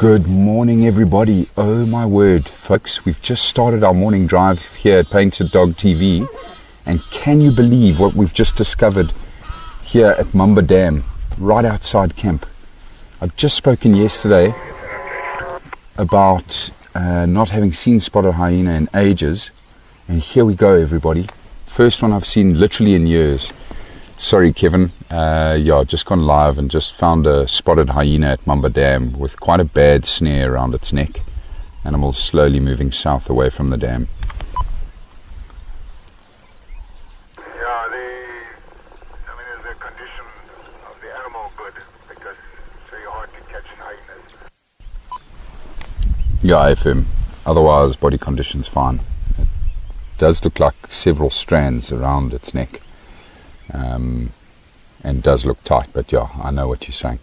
Good morning, everybody. Oh my word, folks, we've just started our morning drive here at Painted Dog TV, and can you believe what we've just discovered here at Mamba Dam, right outside camp? I've just spoken yesterday about not having seen spotted hyena in ages, and here we go, everybody. First one I've seen literally in years. Sorry, Kevin. Just gone live and just found a spotted hyena at Mamba Dam with quite a bad snare around its neck. Animal slowly moving south away from the dam. Is the condition of the animal good? Because it's very hard to catch hyenas. Yeah, FM. Otherwise, body condition's fine. It does look like several strands around its neck. And does look tight, but yeah, I know what you're saying.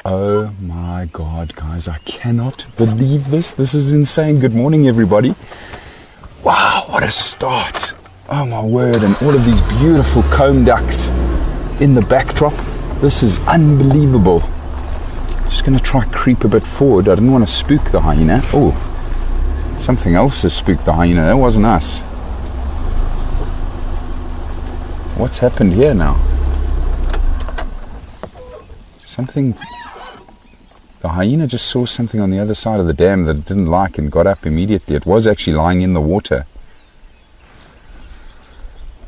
Oh my God, guys, I cannot believe this. This is insane. Good morning, everybody. Wow, what a start. Oh my word, and all of these beautiful comb ducks in the backdrop. This is unbelievable. Just going to try creep a bit forward. I didn't want to spook the hyena. Oh, something else has spooked the hyena. That wasn't us. What's happened here now? The hyena just saw something on the other side of the dam that it didn't like and got up immediately. It was actually lying in the water.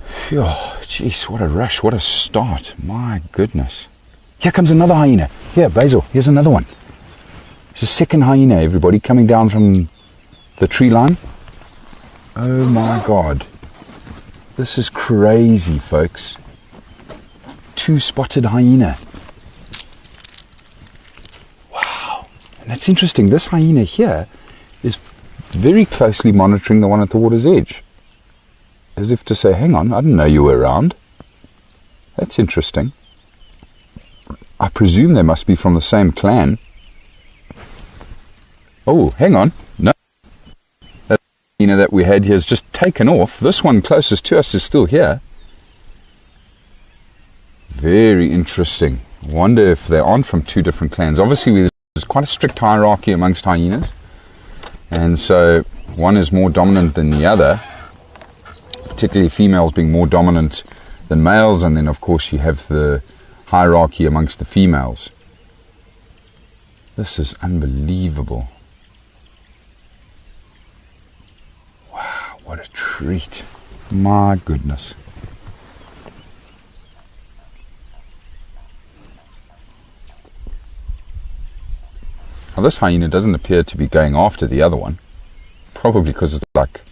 Phew, jeez, what a rush, what a start. My goodness. Here comes another hyena. Here, Basil, here's another one. There's a second hyena, everybody, coming down from the tree line. Oh my God. This is crazy, folks. 2 spotted hyena. Wow. And that's interesting. This hyena here is very closely monitoring the one at the water's edge. As if to say, hang on, I didn't know you were around. That's interesting. I presume they must be from the same clan. Oh, hang on. No. That we had here has just taken off. This one closest to us is still here. Very interesting. I wonder if they aren't from 2 different clans. Obviously, there's quite a strict hierarchy amongst hyenas, and so one is more dominant than the other, particularly females being more dominant than males, and then of course you have the hierarchy amongst the females. This is unbelievable. What a treat. My goodness. Now this hyena doesn't appear to be going after the other one. Probably because it's like,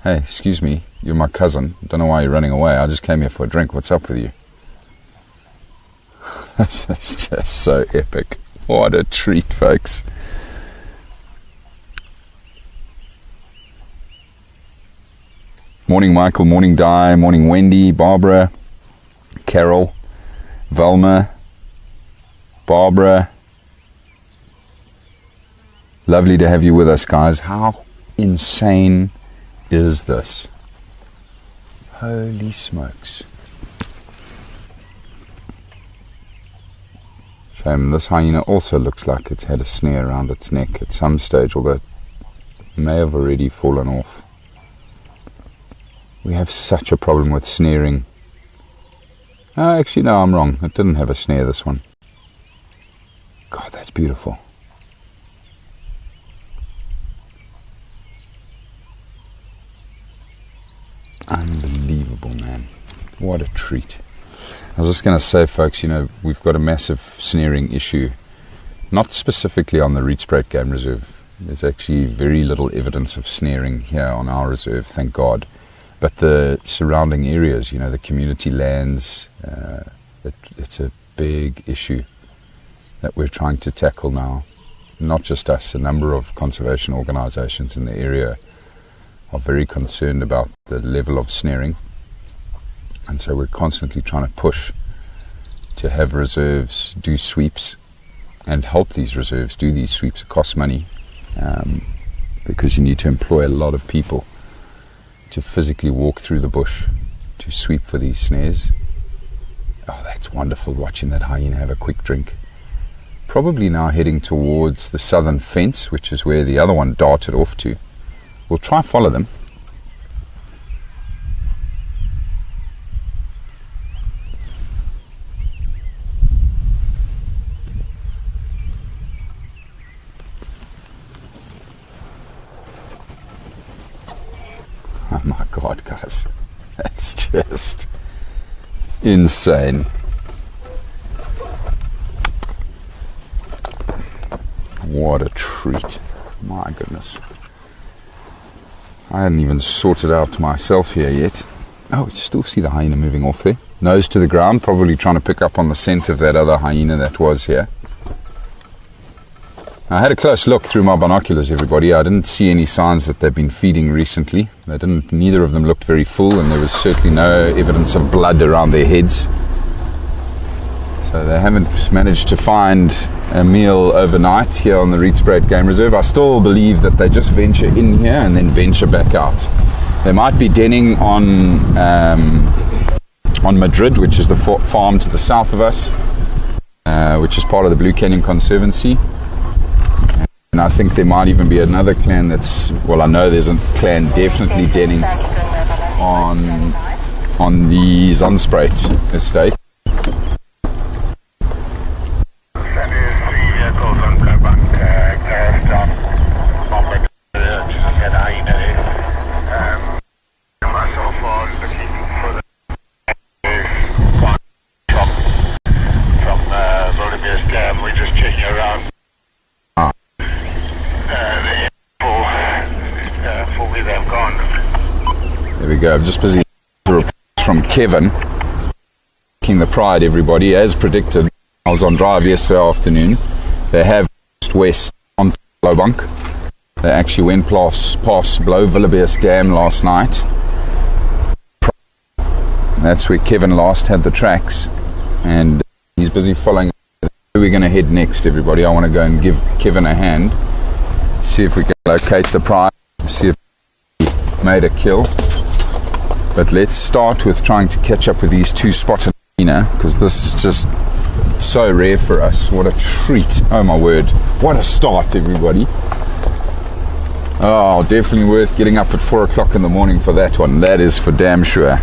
hey, excuse me, you're my cousin. Don't know why you're running away. I just came here for a drink. What's up with you? This is just so epic. What a treat, folks. Morning Michael, morning Di, morning Wendy, Barbara, Carol, Velma, Barbara. Lovely to have you with us, guys. How insane is this? Holy smokes. Shame, this hyena also looks like it's had a snare around its neck at some stage, although it may have already fallen off. We have such a problem with snaring. Actually, no, I'm wrong. It didn't have a snare, this one. God, that's beautiful. Unbelievable, man. What a treat. I was just going to say, folks, we've got a massive snaring issue. Not specifically on the Rietspruit Game Reserve. There's actually very little evidence of snaring here on our reserve, thank God. But the surrounding areas, the community lands, it's a big issue that we're trying to tackle now. Not just us, a number of conservation organizations in the area are very concerned about the level of snaring. And so we're constantly trying to push to have reserves do sweeps and help these reserves do these sweeps. It costs money because you need to employ a lot of people to physically walk through the bush to sweep for these snares. Oh, that's wonderful, watching that hyena have a quick drink. probably now heading towards the southern fence, which is where the other one darted off to. We'll try follow them. Oh my God, guys, that's just insane. What a treat. My goodness. I hadn't even sorted out myself here yet. Oh, you still see the hyena moving off there. Nose to the ground, probably trying to pick up on the scent of that other hyena that was here. I had a close look through my binoculars, everybody. I didn't see any signs that they've been feeding recently. Neither of them looked very full, and there was certainly no evidence of blood around their heads. So they haven't managed to find a meal overnight here on the Rietspruit Game Reserve. I still believe that they just venture in here and then venture back out. They might be denning on Madrid, which is the farm to the south of us, which is part of the Blue Canyon Conservancy. And I think there might even be another clan that's, well, I know there's a clan definitely denning on the Rietspruit estate. There we go. I'm just busy reports from Kevin, taking the pride, everybody, as predicted. I was on drive yesterday afternoon. They have west on Lowbunk. They actually went past Lowveld Dam last night. That's where Kevin last had the tracks, and he's busy following. Where we're going to head next, everybody. I want to go and give Kevin a hand, see if we can locate the pride, see if he made a kill. But let's start with trying to catch up with these two spotted hyena, because this is just so rare for us. What a treat. Oh my word. What a start, everybody. Oh, definitely worth getting up at 4 o'clock in the morning for that one. That is for damn sure.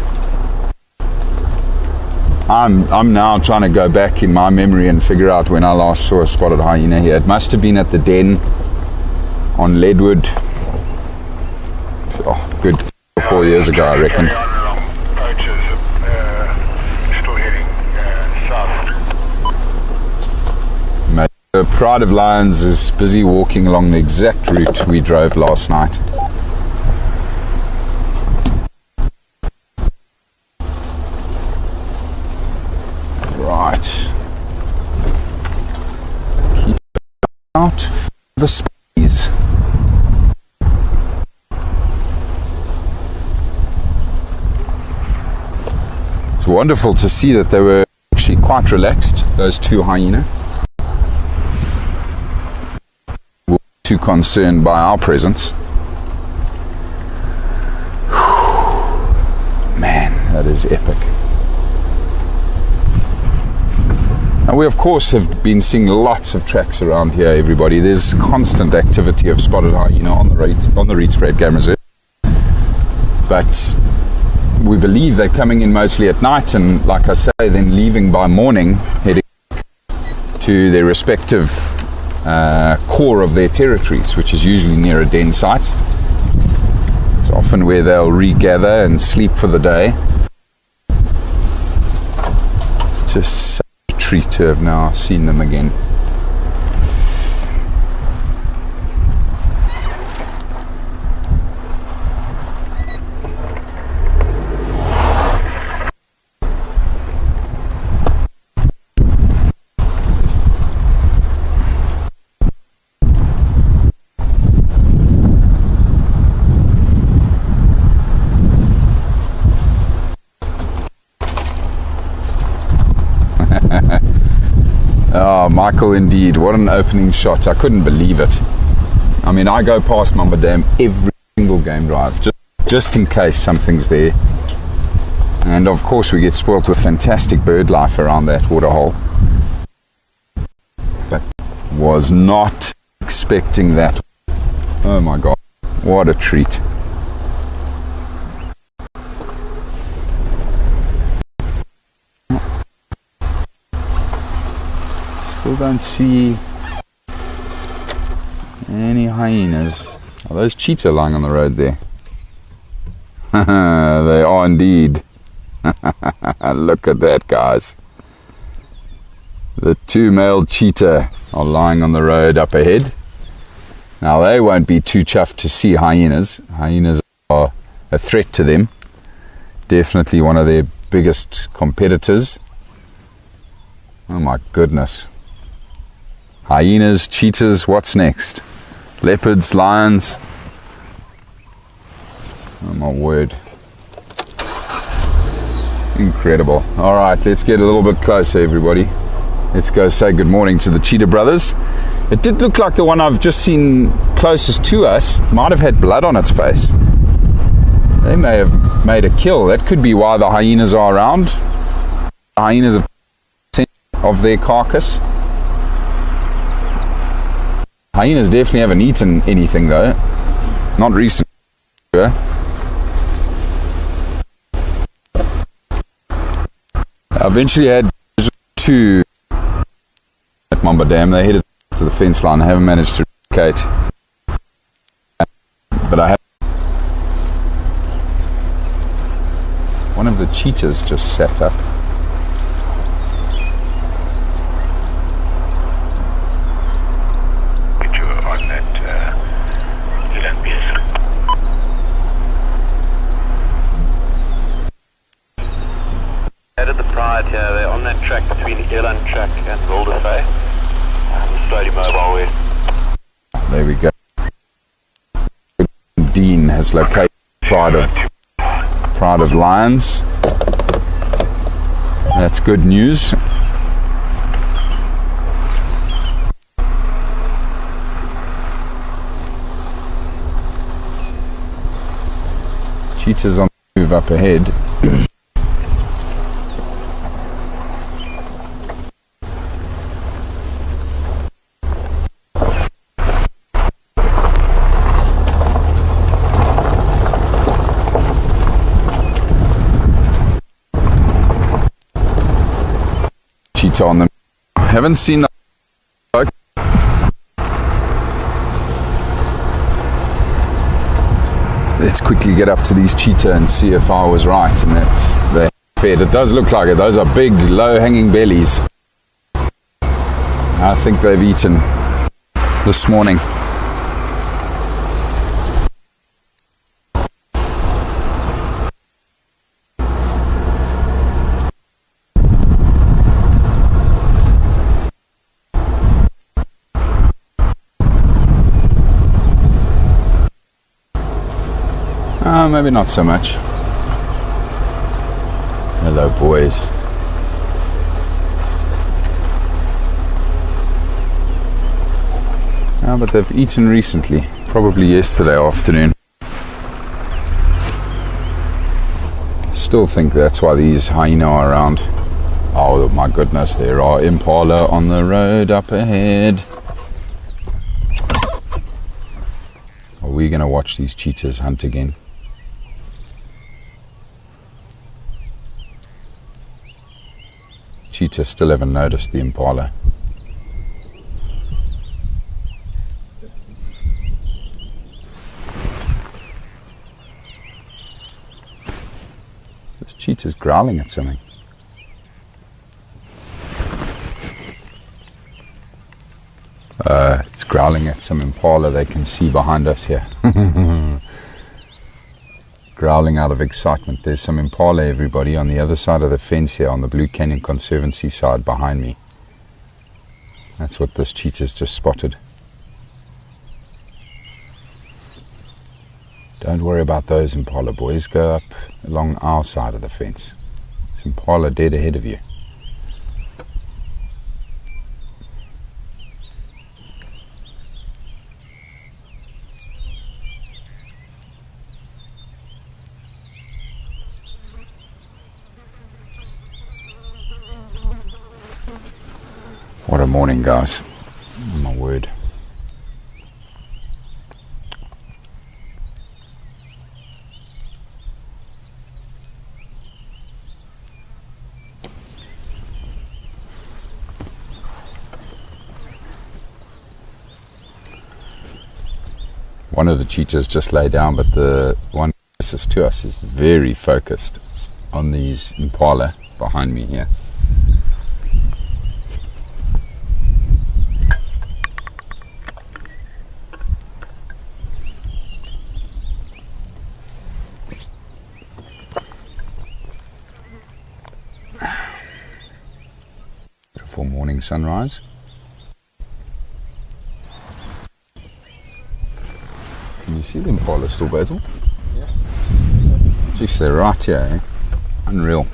I'm now trying to go back in my memory and figure out when I last saw a spotted hyena here. It must have been at the den on Leadwood. Oh, good 4 years ago, I reckon. The Pride of Lions is busy walking along the exact route we drove last night. Right. Keep out for the space. It's wonderful to see that they were actually quite relaxed, those two hyena. Too concerned by our presence. Man, that is epic. Now we of course have been seeing lots of tracks around here, everybody. There's constant activity of spotted hyena on the Rietspruit Game Reserve. But we believe they're coming in mostly at night, and like I say, then leaving by morning, heading to their respective core of their territories, which is usually near a den site. It's often where they'll regather and sleep for the day. It's just such a treat to have now seen them again. Oh, Michael, indeed. What an opening shot. I couldn't believe it. I mean, I go past Mamba Dam every single game drive, just in case something's there. And of course we get spoilt with fantastic bird life around that waterhole. But was not expecting that. Oh my God, what a treat. Still don't see any hyenas. Are those cheetah lying on the road there? They are indeed. Look at that, guys. The two male cheetah are lying on the road up ahead. Now they won't be too chuffed to see hyenas. Hyenas are a threat to them. Definitely one of their biggest competitors. Oh my goodness. Hyenas, cheetahs, what's next? Leopards, lions. Oh my word. Incredible. Alright, let's get a little bit closer, everybody. Let's go say good morning to the cheetah brothers. It did look like the one I've just seen closest to us might have had blood on its face. They may have made a kill. That could be why the hyenas are around. The hyenas have of their carcass. Hyenas definitely haven't eaten anything though. Not recently. I eventually had two at Mamba Dam. They headed to the fence line. I haven't managed to relocate. But I have. One of the cheetahs just sat up. Headed the pride here, they're on that track between the Eland track and Wilder Bay. Slowly mobile way. There we go. Dean has located pride of lions. That's good news. Cheetahs on the move up ahead. Cheetah on them. Haven't seen that. Let's quickly get up to these cheetah and see if I was right and that they're fed. It does look like it. Those are big, low-hanging bellies. I think they've eaten this morning. Maybe not so much. Hello, boys. But they've eaten recently, probably yesterday afternoon. Still think that's why these hyena are around. Oh my goodness, there are impala on the road up ahead. Are we going to watch these cheetahs hunt again? Cheetah still haven't noticed the impala. This cheetah's growling at something. It's growling at some impala they can see behind us here. Growling out of excitement. There's some impala, everybody, on the other side of the fence here, on the Blue Canyon Conservancy side behind me. That's what this cheetah's just spotted. Don't worry about those impala, boys. Go up along our side of the fence. There's impala dead ahead of you. What a morning, guys. Oh my word. One of the cheetahs just lay down, but the one closest to us is very focused on these impala behind me here. Beautiful morning sunrise. Can you see the impala still, Basil? Yeah. Jeez, they're right here, eh? Unreal.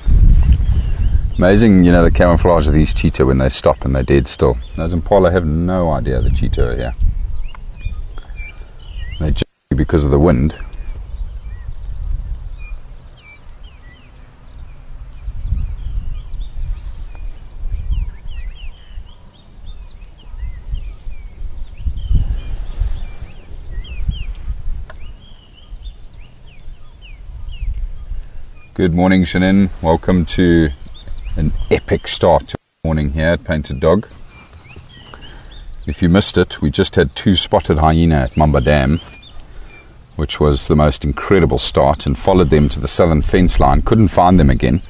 Amazing, you know, the camouflage of these cheetah when they stop and they're dead still. Those impala have no idea the cheetah are here. They just, because of the wind. Good morning, Shannon. Welcome to an epic start to the morning here at Painted Dog. If you missed it, we just had 2 spotted hyena at Mamba Dam, which was the most incredible start, and followed them to the southern fence line. Couldn't find them again,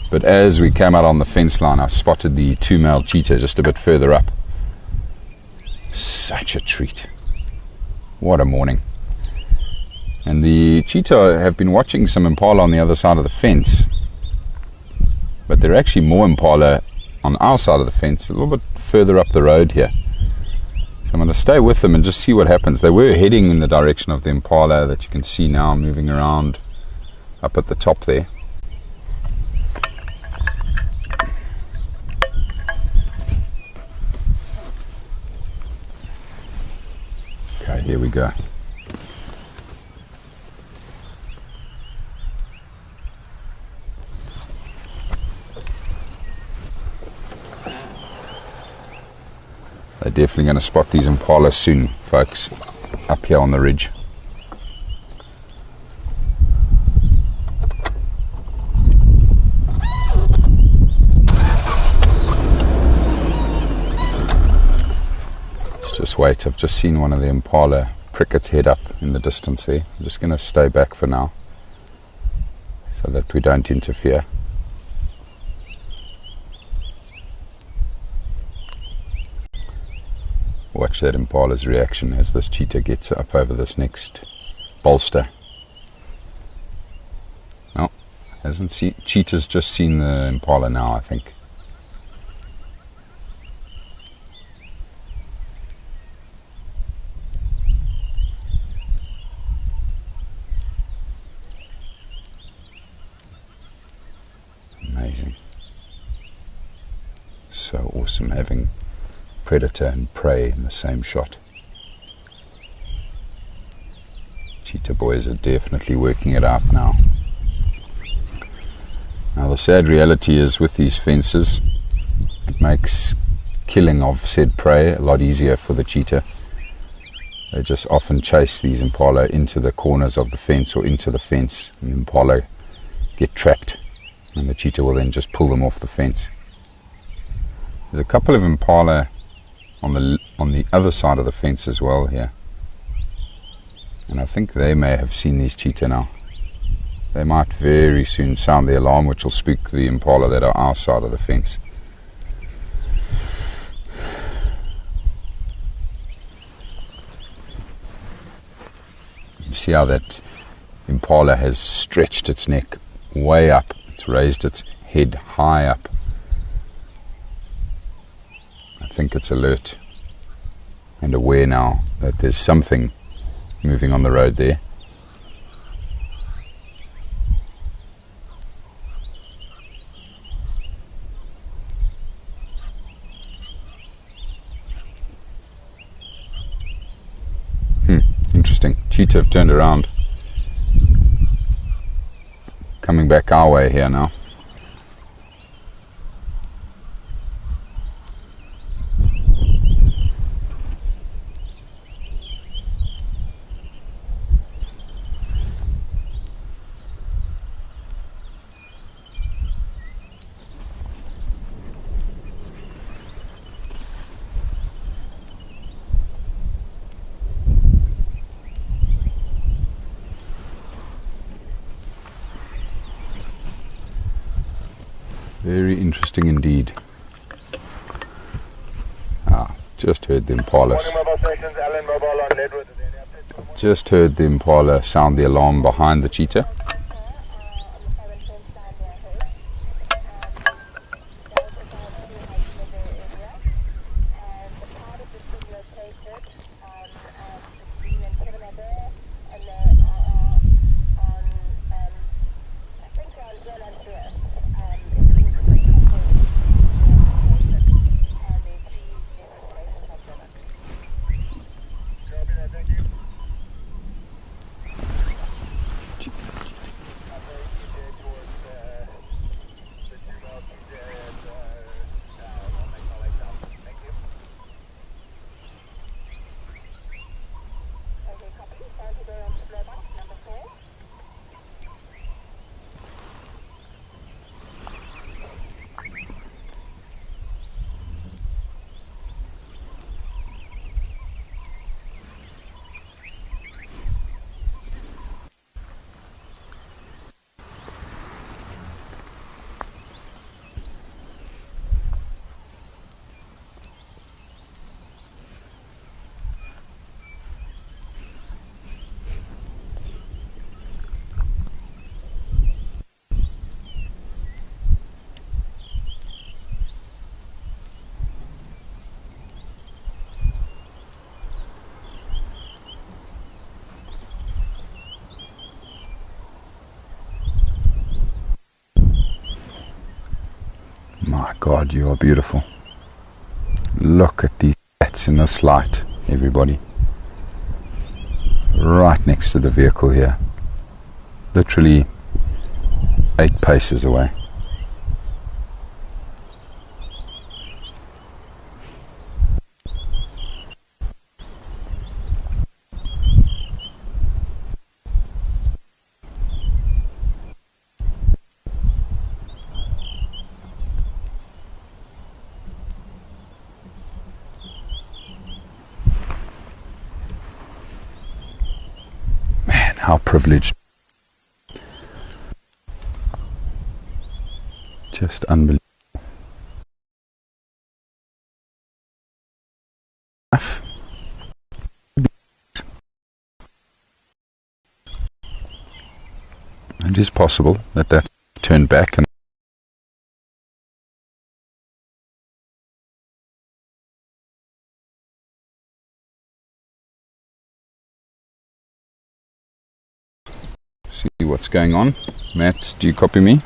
but as we came out on the fence line, I spotted the 2 male cheetah just a bit further up. Such a treat. What a morning. And the cheetah have been watching some impala on the other side of the fence, but there are actually more impala on our side of the fence, a little bit further up the road here. So I'm going to stay with them and just see what happens. They were heading in the direction of the impala that you can see now moving around up at the top there. Okay, here we go. They're definitely going to spot these impala soon, folks, up here on the ridge. Let's just wait. I've just seen one of the impala prick its head up in the distance there. I'm just going to stay back for now so that we don't interfere. Watch that impala's reaction as this cheetah gets up over this next bolster. No, hasn't seen. Cheetah's just seen the impala now, I think. Amazing. So awesome having predator and prey in the same shot. Cheetah boys are definitely working it out now. Now the sad reality is with these fences, it makes killing of said prey a lot easier for the cheetah. They just often chase these impala into the corners of the fence or into the fence, and the impala get trapped, and the cheetah will then just pull them off the fence. There's a couple of impala on the other side of the fence as well here, and I think they may have seen these cheetah now. They might very soon sound the alarm, which will spook the impala that are our side of the fence. You see how that impala has stretched its neck way up. It's raised its head high up. I think it's alert and aware now that there's something moving on the road there. Interesting. Cheetah have turned around. Coming back our way here now. Very interesting indeed. Just heard the Impala. Just heard the Impala sound the alarm behind the cheetah. My God, you are beautiful. Look at these cats in this light, everybody. Right next to the vehicle here. Literally 8 paces away. How privileged. Just unbelievable. It is possible that that's turned back and see what's going on. Matt, do you copy me?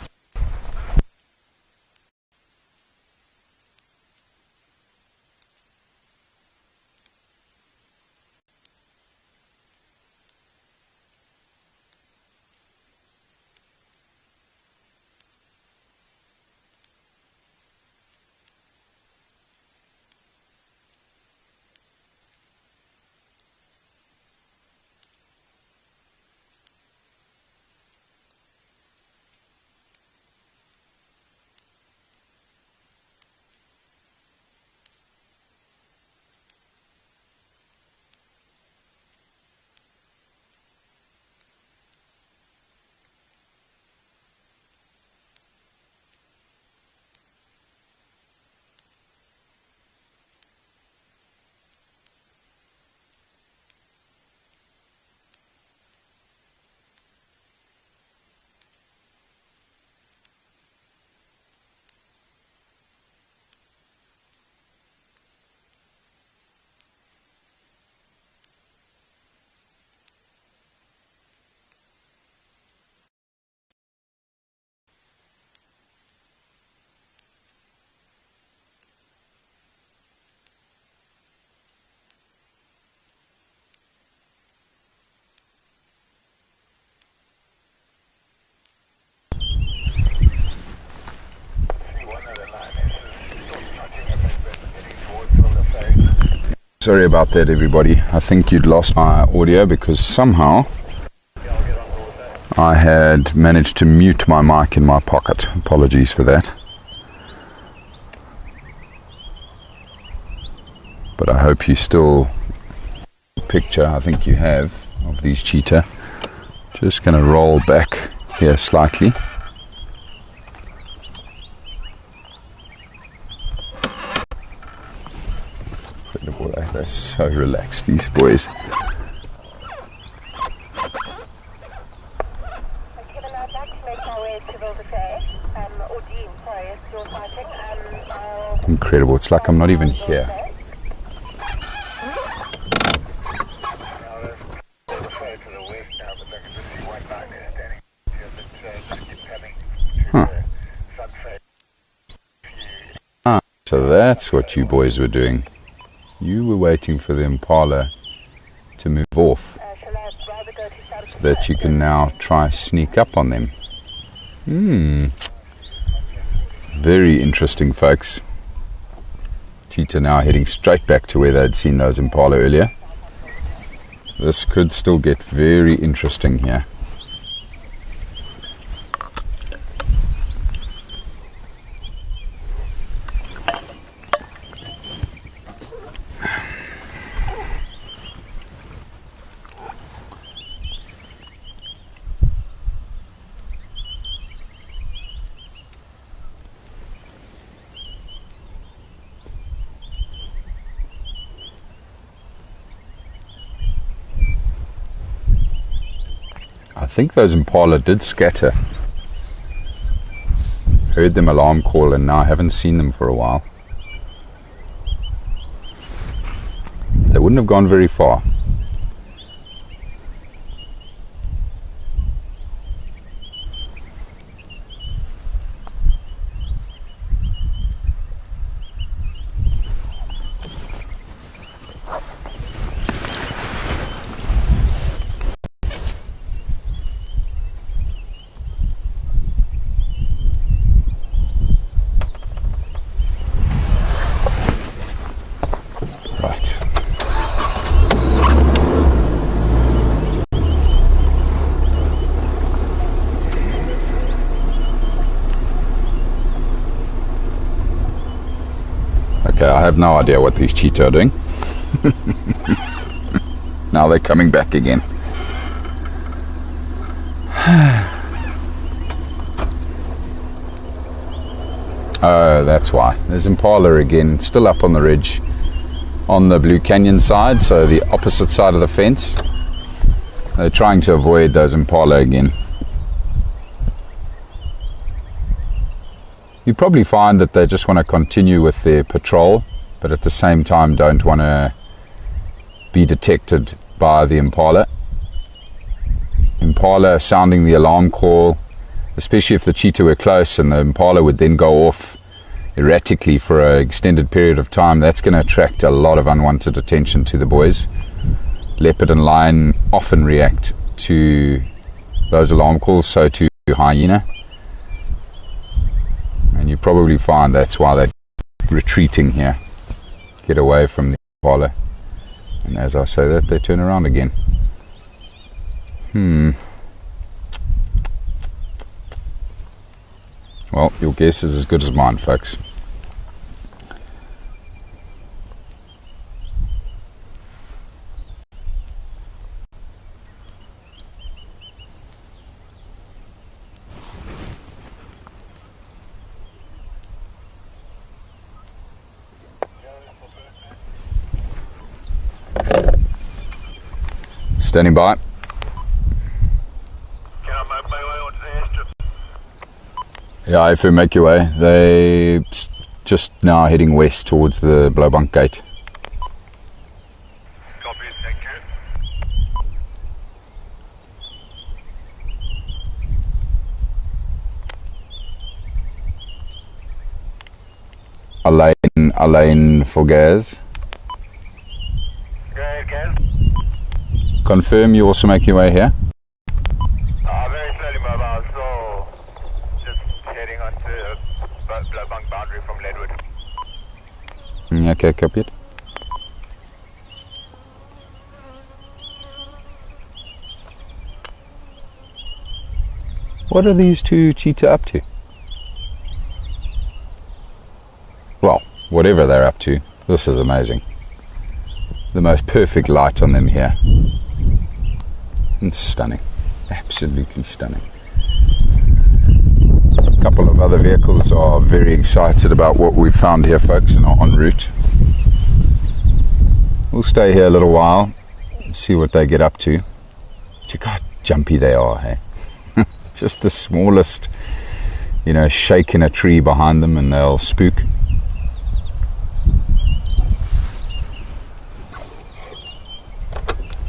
Sorry about that, everybody. I think you'd lost my audio because somehow I had managed to mute my mic in my pocket. Apologies for that. But I hope you still picture, I think you have, of these cheetah. Just going to roll back here slightly. They're so relaxed, these boys. Incredible, it's like I'm not even here. So that's what you boys were doing. You were waiting for the impala to move off so that you can now try sneak up on them. Very interesting, folks. Cheetah now heading straight back to where they'd seen those impala earlier. This could still get very interesting here. I think those impala did scatter. Heard them alarm call and now I haven't seen them for a while. They wouldn't have gone very far. Okay, I have no idea what these cheetah are doing. Now they're coming back again. Oh, that's why. There's impala again, still up on the ridge, on the Blue Canyon side, so the opposite side of the fence. They're trying to avoid those impala again. You probably find that they just want to continue with their patrol, but at the same time don't want to be detected by the impala. Impala sounding the alarm call, especially if the cheetah were close and the impala would then go off erratically for an extended period of time, that's going to attract a lot of unwanted attention to the boys. Leopard and lion often react to those alarm calls, so too hyena. And you probably find that's why they're retreating here. Get away from the impala. And as I say that, they turn around again. Well, your guess is as good as mine, folks. Standing by. Can I make my way onto the airstrip? Yeah, if you make your way. They just now heading west towards the Blowbunk Gate. Copy, thank you. Alain Fogaz. Go ahead, Gareth. Confirm you also make your way here? Very slowly mobile, so just heading onto Blowbunk boundary from Leadwood. Okay, copied. What are these two cheetah up to? Well, whatever they're up to, this is amazing. The most perfect light on them here. It's stunning, absolutely stunning. A couple of other vehicles are very excited about what we've found here, folks, and are en route. we'll stay here a little while, see what they get up to. Look how jumpy they are, hey? Just the smallest, shake in a tree behind them and they'll spook.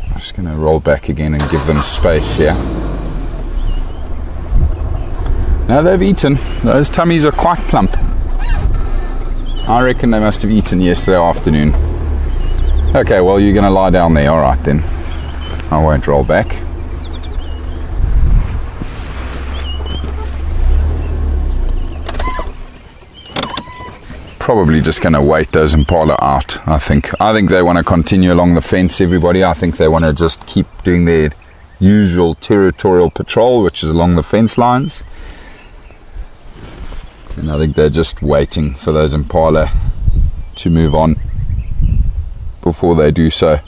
I'm just going to roll back again and give them space here. Now they've eaten. Those tummies are quite plump. I reckon they must have eaten yesterday afternoon. Okay, well, you're going to lie down there. All right, then. I won't roll back. Probably just going to wait those impala out, I think. I think they want to continue along the fence, everybody. I think they want to just keep doing their usual territorial patrol, which is along the fence lines. And I think they're just waiting for those impala to move on before they do so.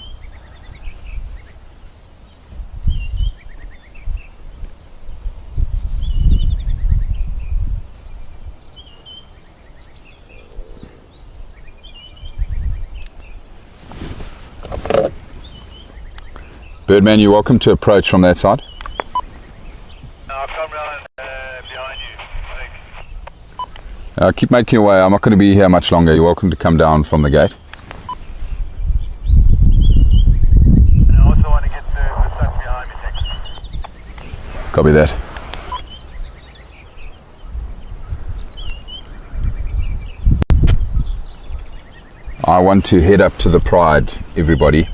Birdman, you're welcome to approach from that side. I'll come round behind you, I think. Keep making your way. I'm not going to be here much longer. You're welcome to come down from the gate. And I also want to get the stuff behind me, thanks. Copy that. I want to head up to the Pride, everybody.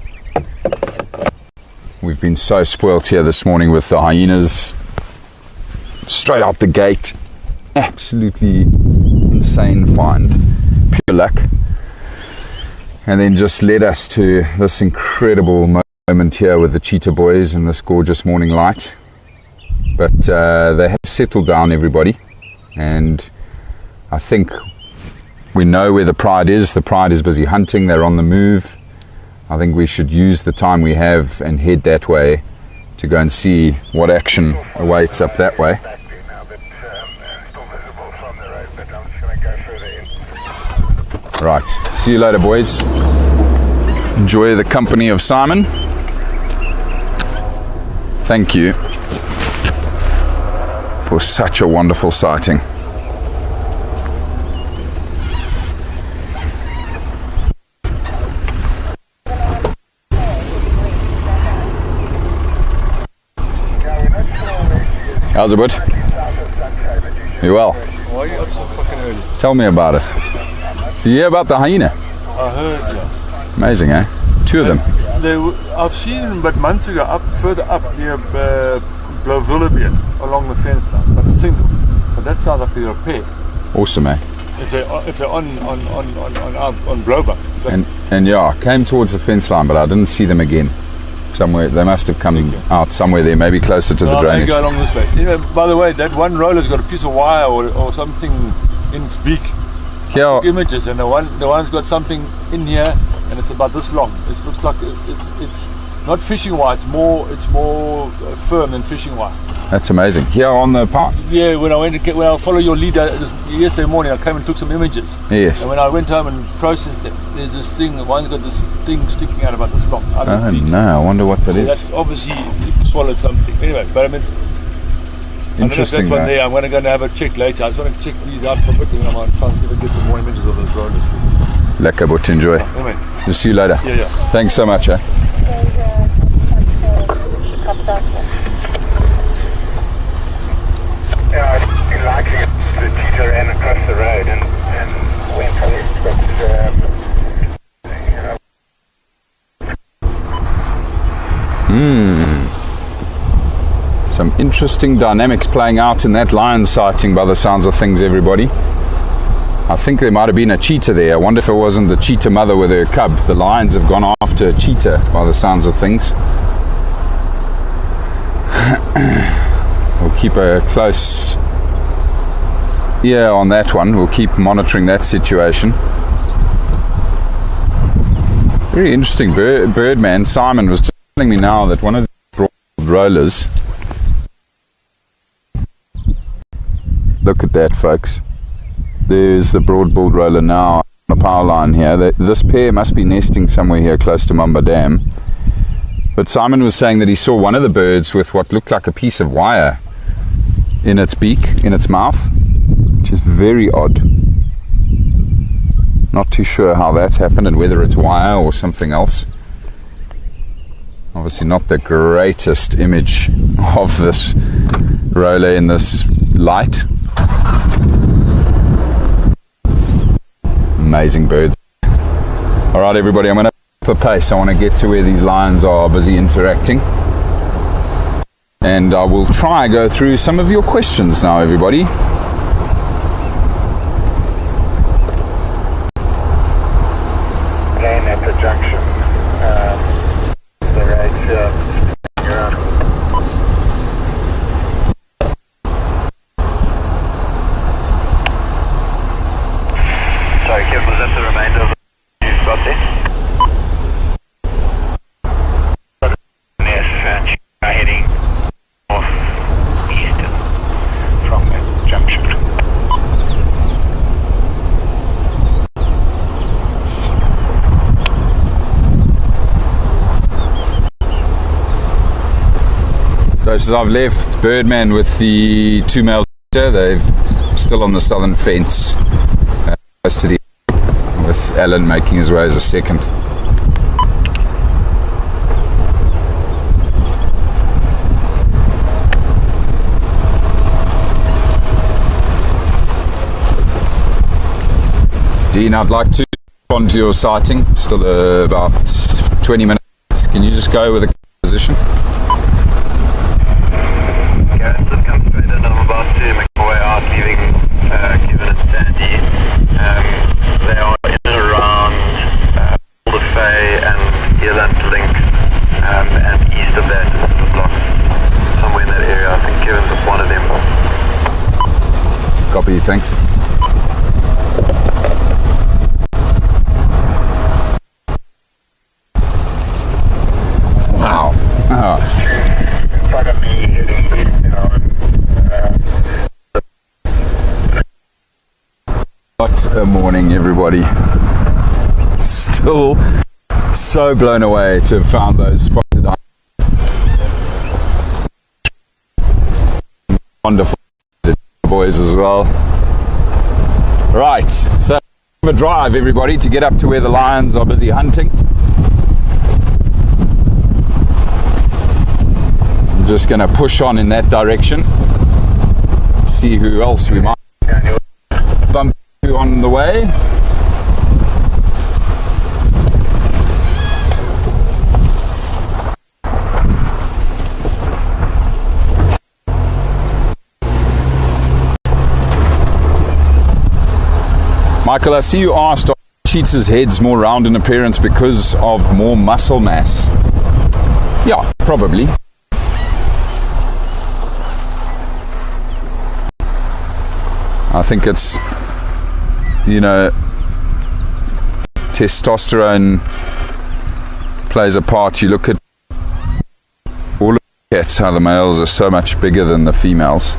We've been so spoilt here this morning with the hyenas straight out the gate. Absolutely insane find. Pure luck. And then just led us to this incredible moment here with the cheetah boys and this gorgeous morning light. But they have settled down, everybody. And I think we know where the Pride is. The Pride is busy hunting. They're on the move. I think we should use the time we have and head that way to go and see what action awaits up that way. Right, see you later, boys. Enjoy the company of Simon. Thank you for such a wonderful sighting. How's it, bud? You well? Why are you up so fucking early? Tell me about it. Did you hear about the hyena? I heard, yeah. Amazing, eh? Two of them. I've seen them, but months ago, further up near Lowveld along the fence line, but a single. But that sounds like they're a pair. Awesome, eh? If they're on blowback. And yeah, I came towards the fence line, but I didn't see them again. Somewhere they must have come out somewhere there, maybe closer to the drainage. They go along this way. By the way, that one roller's got a piece of wire or something in its beak. Yeah. Images, and the one's got something in here, and it's about this long. It looks like it's not fishing wire. It's more firm than fishing wire. That's amazing. Here on the park. Yeah, when I follow your lead yesterday morning, I came and took some images. Yes. And when I went home and processed them, there's this thing. One's got this thing sticking out about this long. Oh no! I wonder what that is. That obviously it swallowed something. Anyway, but I mean, it's interesting. That's one there. I'm going to go and have a check later. I just want to check these out for a bit, and I'm going to try and see if I get some more images of those rollers. Lekker, but enjoy. Anyway. We'll see you later. Yeah. Thanks so much, eh? Yeah, I think likely the cheetah ran across the road and went on it, but Some interesting dynamics playing out in that lion sighting by the sounds of things, everybody. I think there might have been a cheetah there. I wonder if it wasn't the cheetah mother with her cub. The lions have gone after a cheetah by the sounds of things. We'll keep a close ear on that one. We'll keep monitoring that situation. Very interesting. Birdman Simon was telling me now that one of the broad rollers, look at that, folks. There's the broad-billed roller now the power line here. This pair must be nesting somewhere here close to Mamba Dam. But Simon was saying that he saw one of the birds with what looked like a piece of wire in its beak, in its mouth, which is very odd. Not too sure how that's happened and whether it's wire or something else. Obviously not the greatest image of this roller in this light. Amazing bird. Alright everybody, I'm going to up the pace. I want to get to where these lions are busy interacting. And I will try go through some of your questions now, everybody. Again at the junction. The right here. Sorry, Kevin, was that the remainder of the you've got there? Yes, heading north eastern from the junction. So as I've left Birdman with the 2 male, they're still on the southern fence, close to the, with Alan making his way as a second. Dean, I'd like to respond to your sighting. Still about 20 minutes. Can you just go with a position? Gareth, just come straight in and I'm about to make my way out, leaving Kevin and Sandy. They are in and around Boulder Bay and Eland Links, and east of that is the blocks, somewhere in that area. I think Kevin's with one of them. Copy, thanks. Wow. Oh. In front of me, heading eastbound. What a morning, everybody. Still so blown away to have found those spotted eyes. Wonderful boys as well. Right, so a drive, everybody, to get up to where the lions are busy hunting. I'm just going to push on in that direction, see who else we might bump into on the way. Michael, I see you asked, are cheetahs' heads more round in appearance because of more muscle mass? Yeah, probably. I think it's, you know, testosterone plays a part. You look at all of the cats, how the males are so much bigger than the females.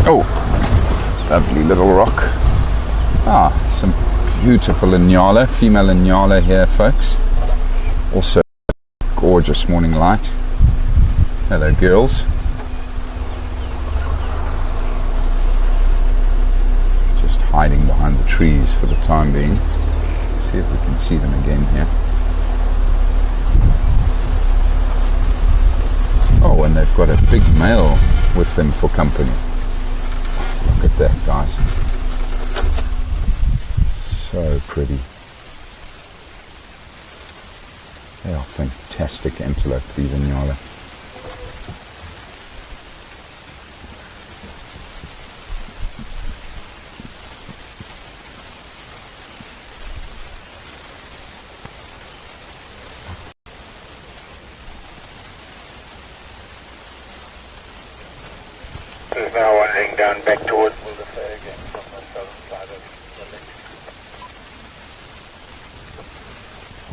Oh, lovely little rock. Ah, some beautiful Inyala, female Inyala here, folks. Also gorgeous morning light. Hello, girls. Just hiding behind the trees for the time being. See if we can see them again here. Oh, and they've got a big male with them for company. Look at that, guys. So pretty. They are fantastic antelope, these Inyala. There's now wandering down back towards Boulder again from the southern side of the lake.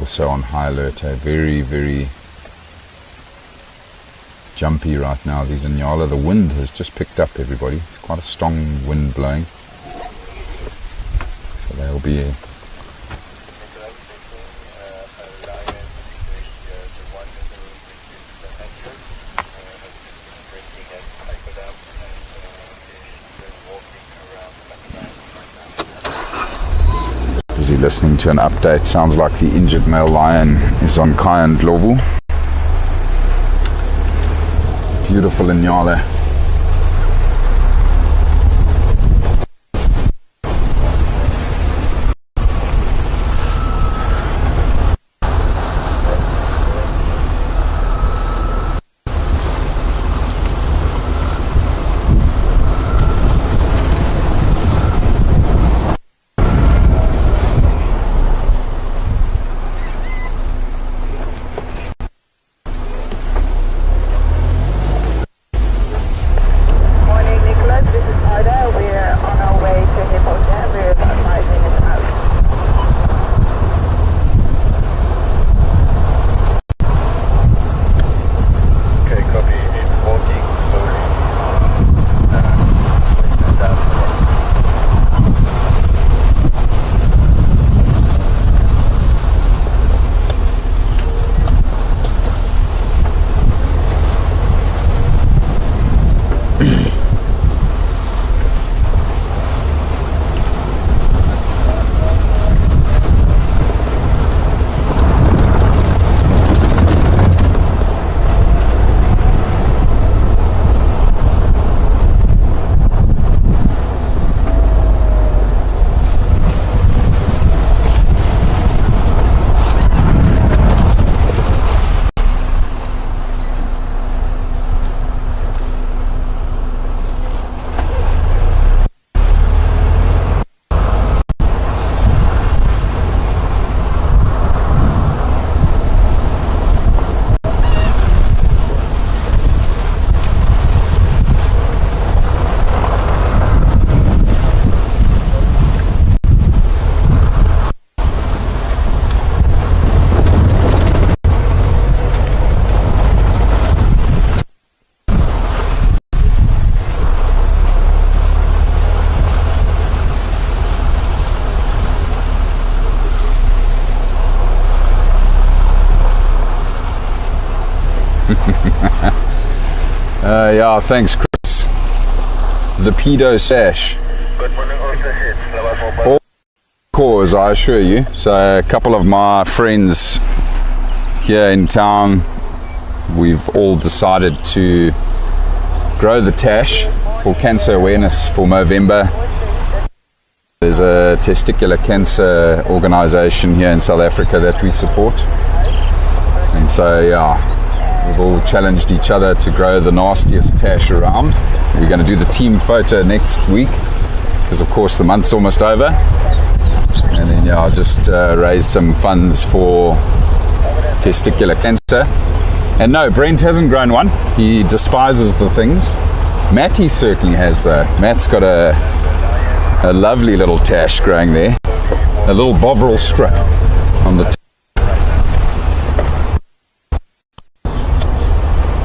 Also on high alert, very, very jumpy right now, these Inyala. The wind has just picked up, everybody. It's quite a strong wind blowing. So they'll be... Busy listening to an update. Sounds like the injured male lion is on Kai and Ndlovu. Beautiful Inyala. Yeah, thanks, Chris. The pedo sash. All cause, I assure you. So a couple of my friends here in town, we've all decided to grow the tash for cancer awareness for Movember. There's a testicular cancer organization here in South Africa that we support. And so, yeah, we've all challenged each other to grow the nastiest tash around. We're going to do the team photo next week because, of course, the month's almost over. And then, yeah, I'll just raise some funds for testicular cancer. And no, Brent hasn't grown one. He despises the things. Matty certainly has, though. Matt's got a lovely little tash growing there. A little bovril strip on the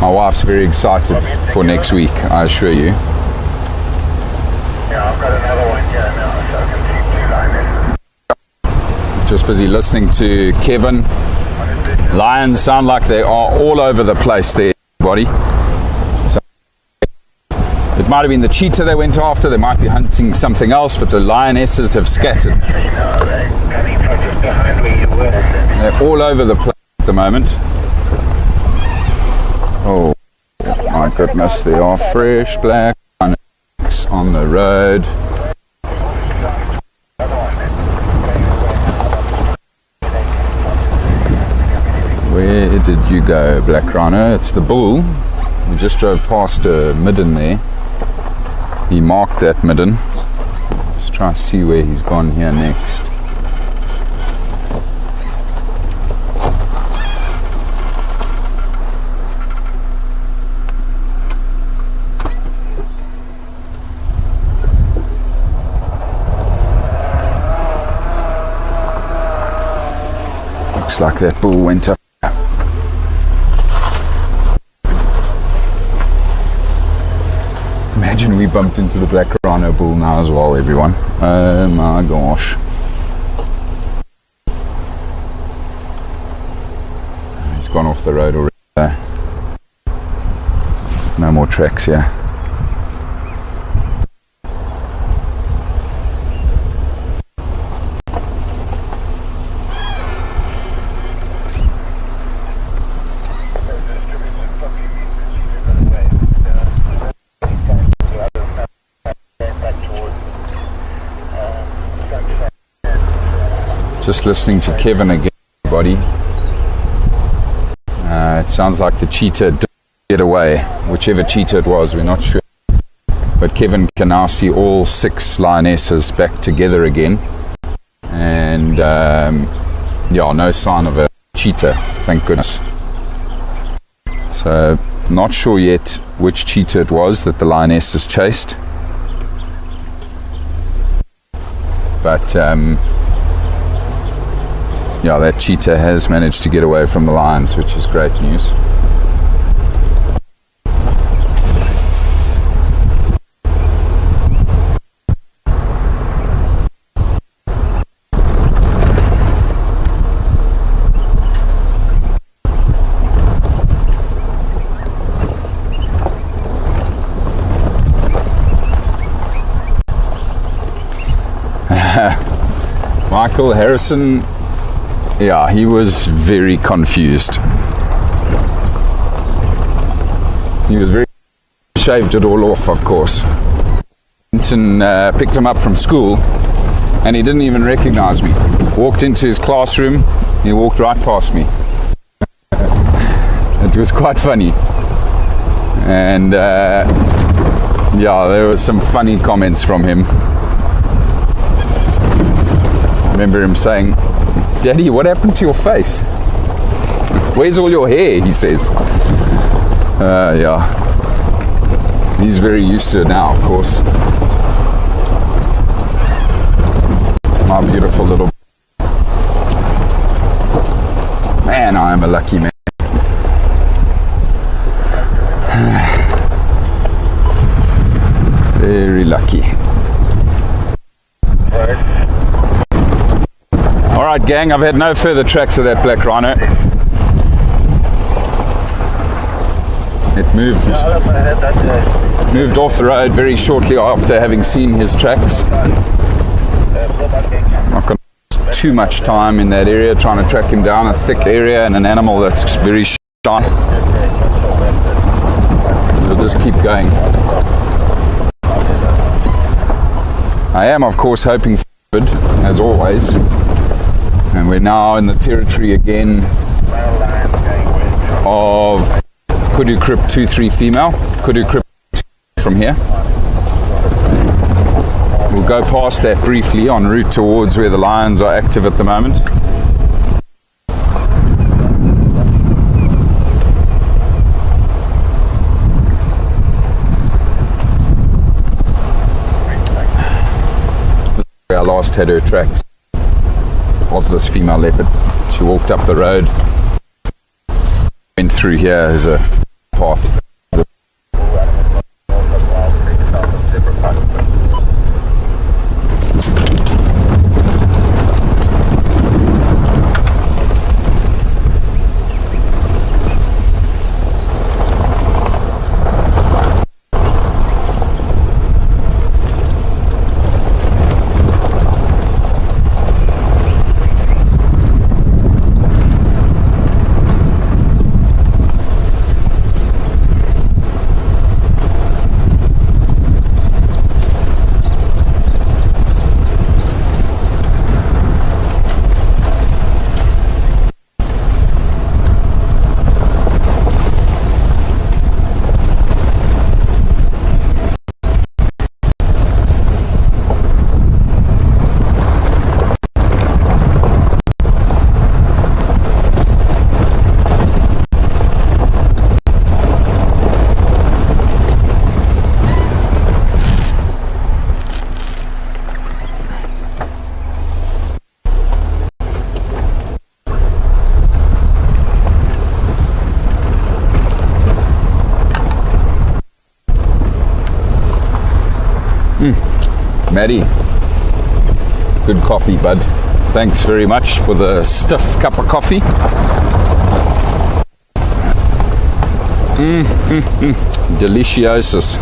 My wife's very excited for next week, I assure you. Yeah, I've got another one here now, so I can see 2 liners. Just busy listening to Kevin. Lions sound like they are all over the place there, everybody. So it might have been the cheetah they went after, they might be hunting something else, but the lionesses have scattered. They're all over the place at the moment. Oh my goodness, there are fresh black on the road. Where did you go, Black Rhino? It's the bull. We just drove past a midden there. He marked that midden. Let's try and see where he's gone here next. Looks like that bull went up. imagine we bumped into the black rhino bull now as well, everyone. Oh my gosh. He's gone off the road already. No more tracks here. Just listening to Kevin again, everybody. It sounds like the cheetah did get away. Whichever cheetah it was, we're not sure. But Kevin can now see all 6 lionesses back together again. And yeah, no sign of a cheetah, thank goodness. So, not sure yet which cheetah it was that the lionesses chased. But yeah, that cheetah has managed to get away from the lions, which is great news. Michael Harrison, yeah, he was very confused. He was very shaved it all off, of course. Hinton picked him up from school and he didn't even recognize me. Walked into his classroom, he walked right past me. It was quite funny. And yeah, there were some funny comments from him. I remember him saying, "Daddy, what happened to your face? Where's all your hair?" he says. Yeah. He's very used to it now, of course. My beautiful little... Man, I am a lucky man. Very lucky. Alright gang, I've had no further tracks of that black rhino. It moved off the road very shortly after having seen his tracks. Not going to waste too much time in that area trying to track him down, a thick area and an animal that's very shy. We'll just keep going. I am of course hoping for good, as always. And we're now in the territory again of Kudu Crip 2-3 female. Kudu Crip from here. We'll go past that briefly en route towards where the lions are active at the moment. This is where I last had her tracks of this female leopard. She walked up the road, went through here as a path. Maddie. Good coffee, bud. Thanks very much for the stiff cup of coffee. Deliciosus.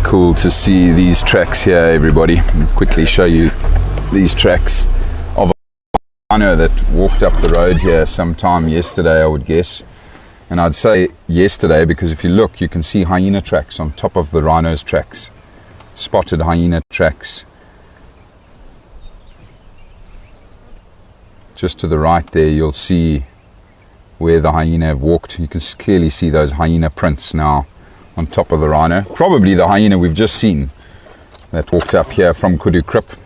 Cool to see these tracks here, everybody. I'll quickly show you these tracks of a rhino that walked up the road here sometime yesterday, I would guess. And I'd say yesterday because if you look, you can see hyena tracks on top of the rhino's tracks. Spotted hyena tracks. Just to the right there, you'll see where the hyena have walked. You can clearly see those hyena prints now on top of the rhino. Probably the hyena we've just seen that walked up here from Kudu Krip.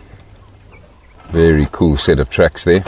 Very cool set of tracks there.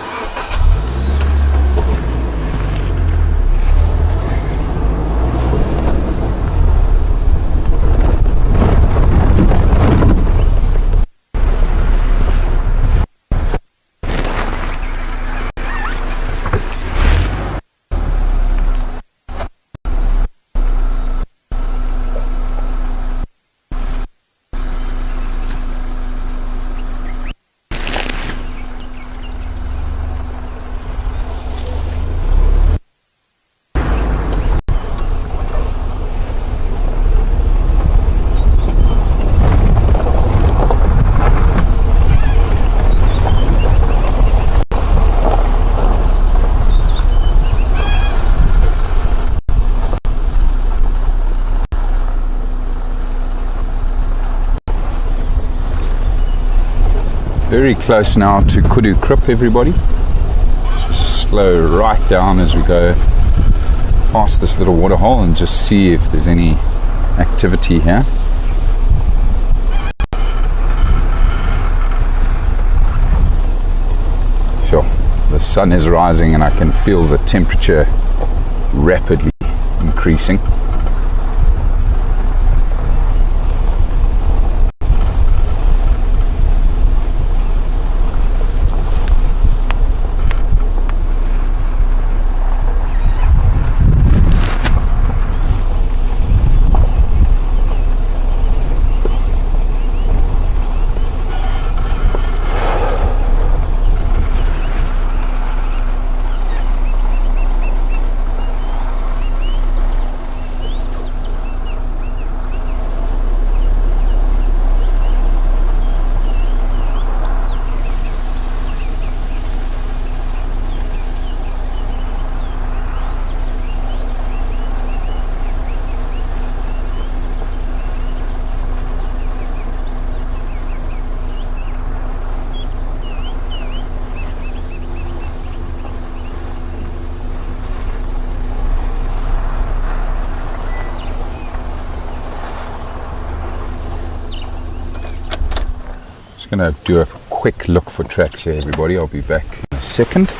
Very close now to Kudu Krip, everybody. Just slow right down as we go past this little waterhole and just see if there's any activity here. Sure, the sun is rising and I can feel the temperature rapidly increasing. Going to do a quick look for tracks here, everybody. I'll be back in a second.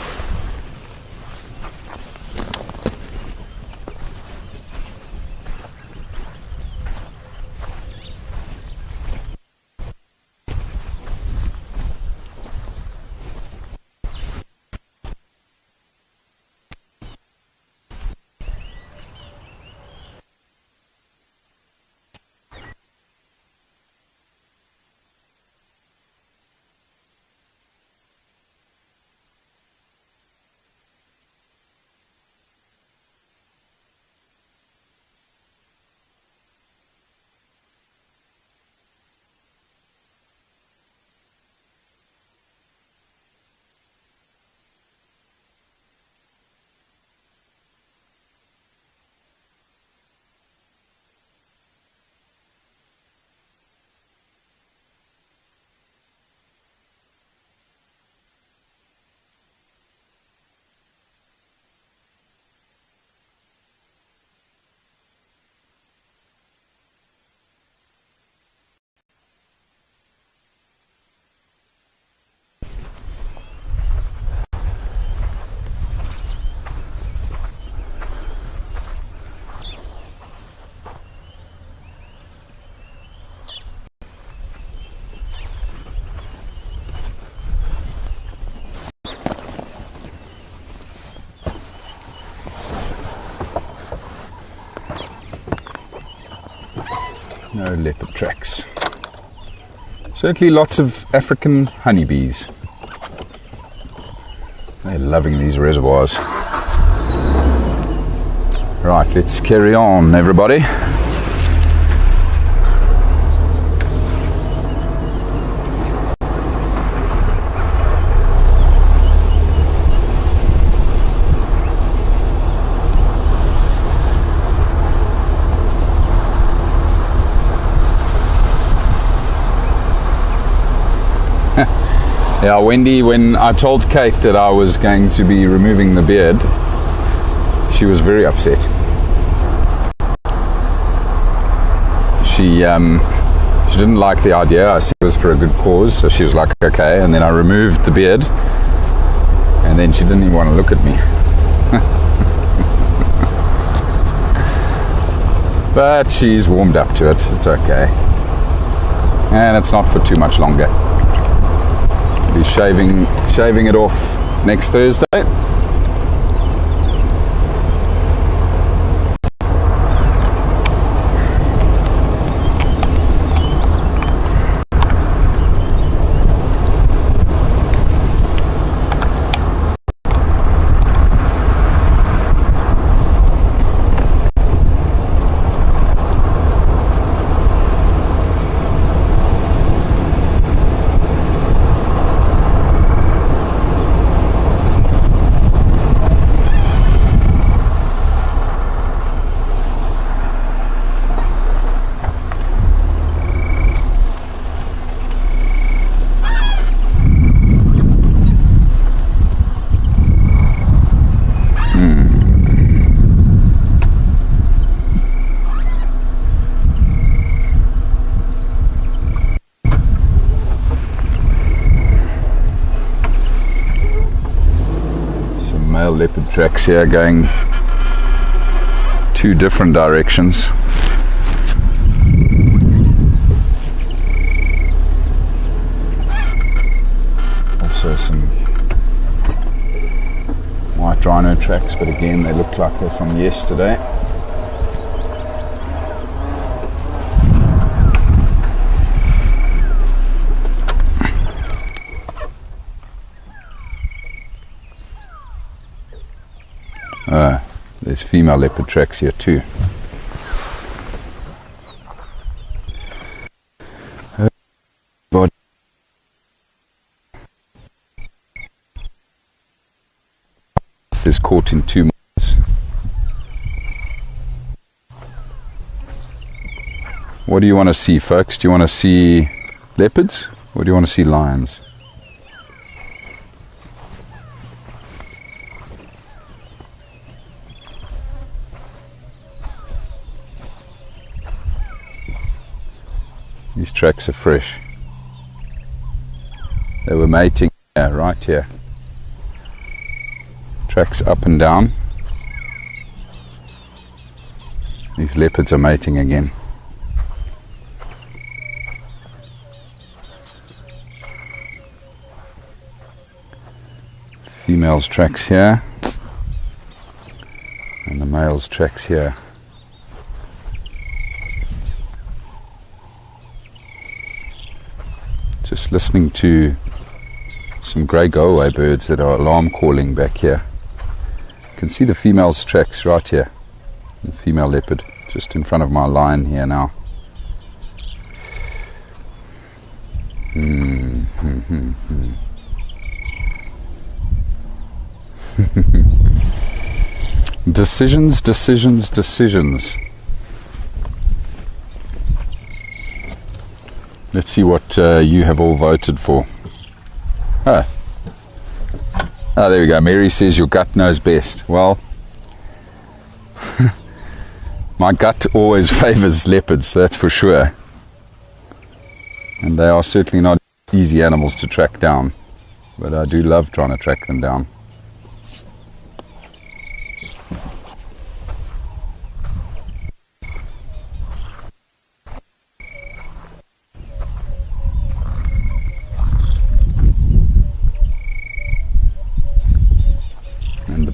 No leopard tracks. Certainly lots of African honeybees. They're loving these reservoirs. Right, let's carry on, everybody. Yeah, Wendy, when I told Kate that I was going to be removing the beard, she was very upset. She didn't like the idea. I said it was for a good cause, so she was like, okay. And then I removed the beard, and then she didn't even want to look at me. But she's warmed up to it. It's okay. And it's not for too much longer. Be shaving it off next Thursday. Leopard tracks here going two different directions. Also some white rhino tracks, but again they look like they're from yesterday. There's female leopard tracks here too. Is caught in 2 months. What do you want to see, folks? Do you want to see leopards or do you want to see lions? These tracks are fresh. They were mating here, right here. Tracks up and down. These leopards are mating again. Female's tracks here. And the male's tracks here. Just listening to some grey go-away birds that are alarm calling back here. You can see the female's tracks right here. The female leopard just in front of my line here now. Decisions, decisions, decisions. Let's see what you have all voted for. Oh, there we go. Mary says your gut knows best. Well, my gut always favours leopards, that's for sure. And they are certainly not easy animals to track down. But I do love trying to track them down.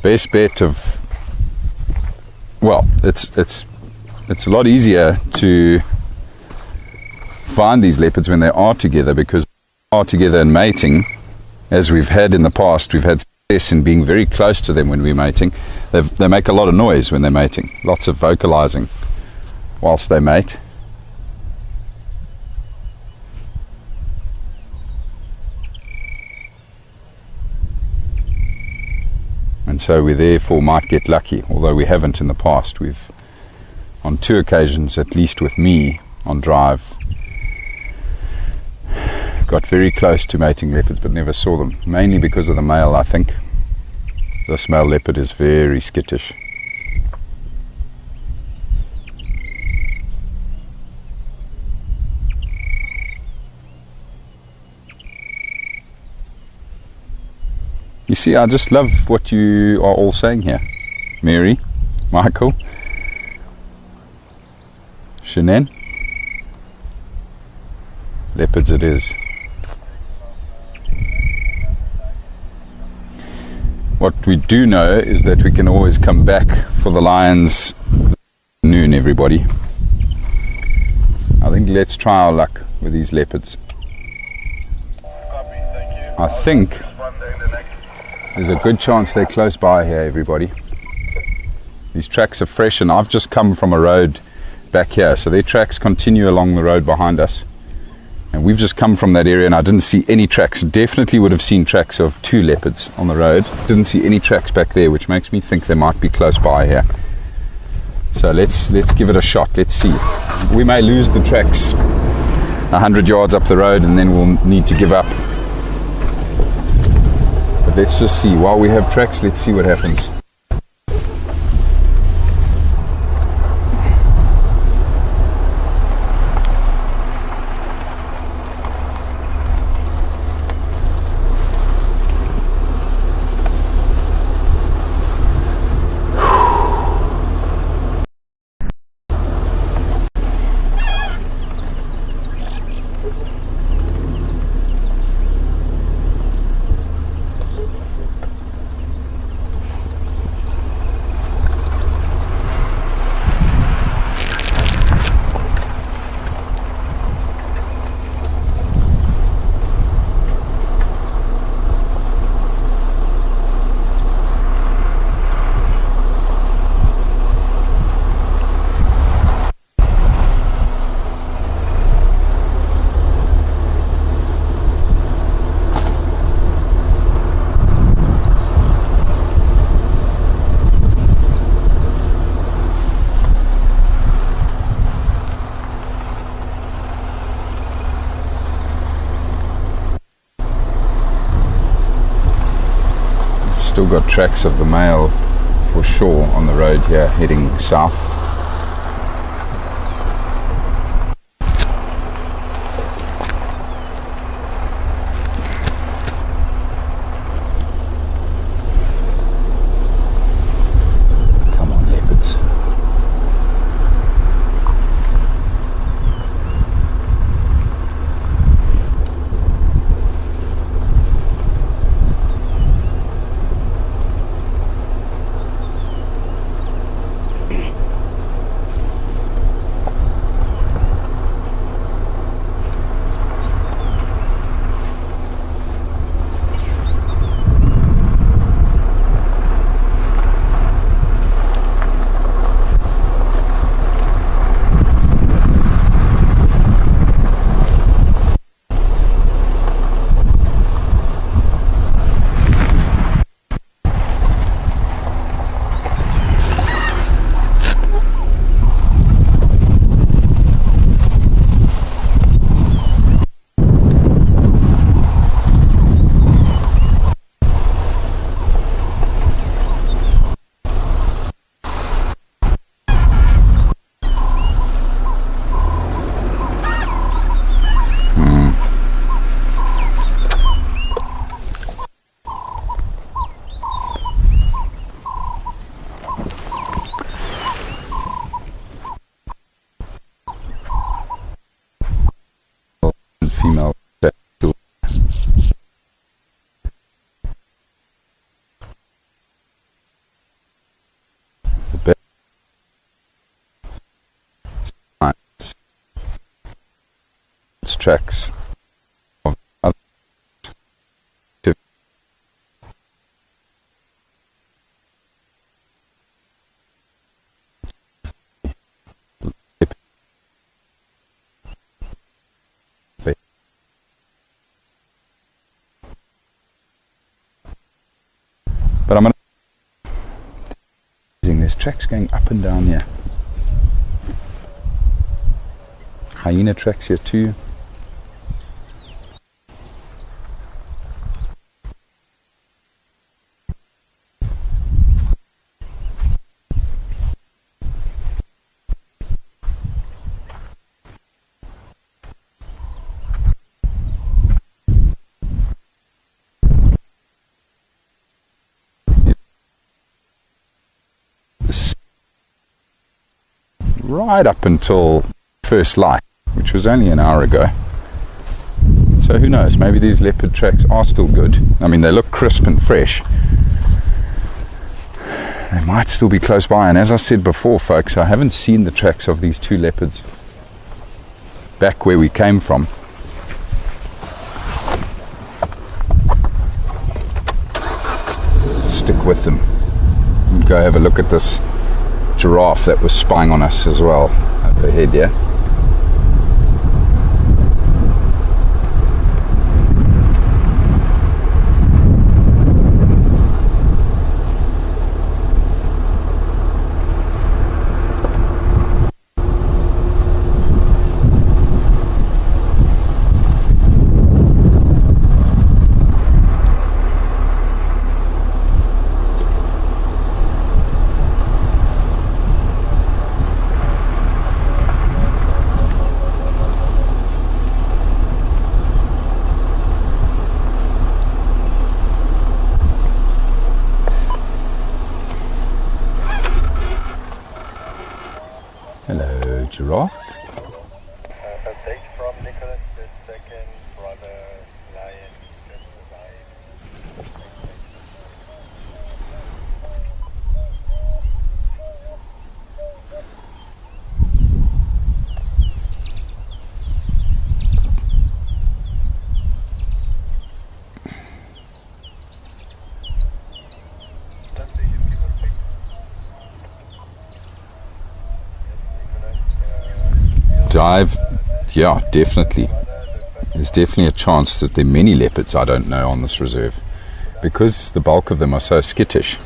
Best bet of, well, it's a lot easier to find these leopards when they are together, because they are together and mating, as we've had in the past. We've had success in being very close to them when we're mating. They make a lot of noise when they're mating, lots of vocalizing whilst they mate. And so we therefore might get lucky, although we haven't in the past. We've, on 2 occasions, at least with me on drive, got very close to mating leopards but never saw them, mainly because of the male, I think. This male leopard is very skittish. You see, I just love what you are all saying here. Mary, Michael, Shannon. Leopards it is. What we do know is that we can always come back for the lions noon, everybody. I think let's try our luck with these leopards. I think there's a good chance they're close by here, everybody. These tracks are fresh, and I've just come from a road back here, so their tracks continue along the road behind us. And we've just come from that area, and I didn't see any tracks. Definitely would have seen tracks of 2 leopards on the road. Didn't see any tracks back there, which makes me think they might be close by here. So let's give it a shot. Let's see. We may lose the tracks 100 yards up the road, and then we'll need to give up. But let's just see. While we have tracks, let's see what happens. Still got tracks of the male for sure on the road here heading south. Come on, leopards. tracks of other. But I'm going to... There's tracks going up and down here. Hyena tracks here too. Right up until first light, which was only an hour ago. So who knows, maybe these leopard tracks are still good. I mean, they look crisp and fresh. They might still be close by, and as I said before, folks, I haven't seen the tracks of these two leopards back where we came from. Stick with them and go have a look at this giraffe that was spying on us as well up ahead, yeah. Hello, giraffe. Update from Nicholas II, brother lion, just Dive, yeah, definitely. There's definitely a chance that there are many leopards I don't know on this reserve, because the bulk of them are so skittish.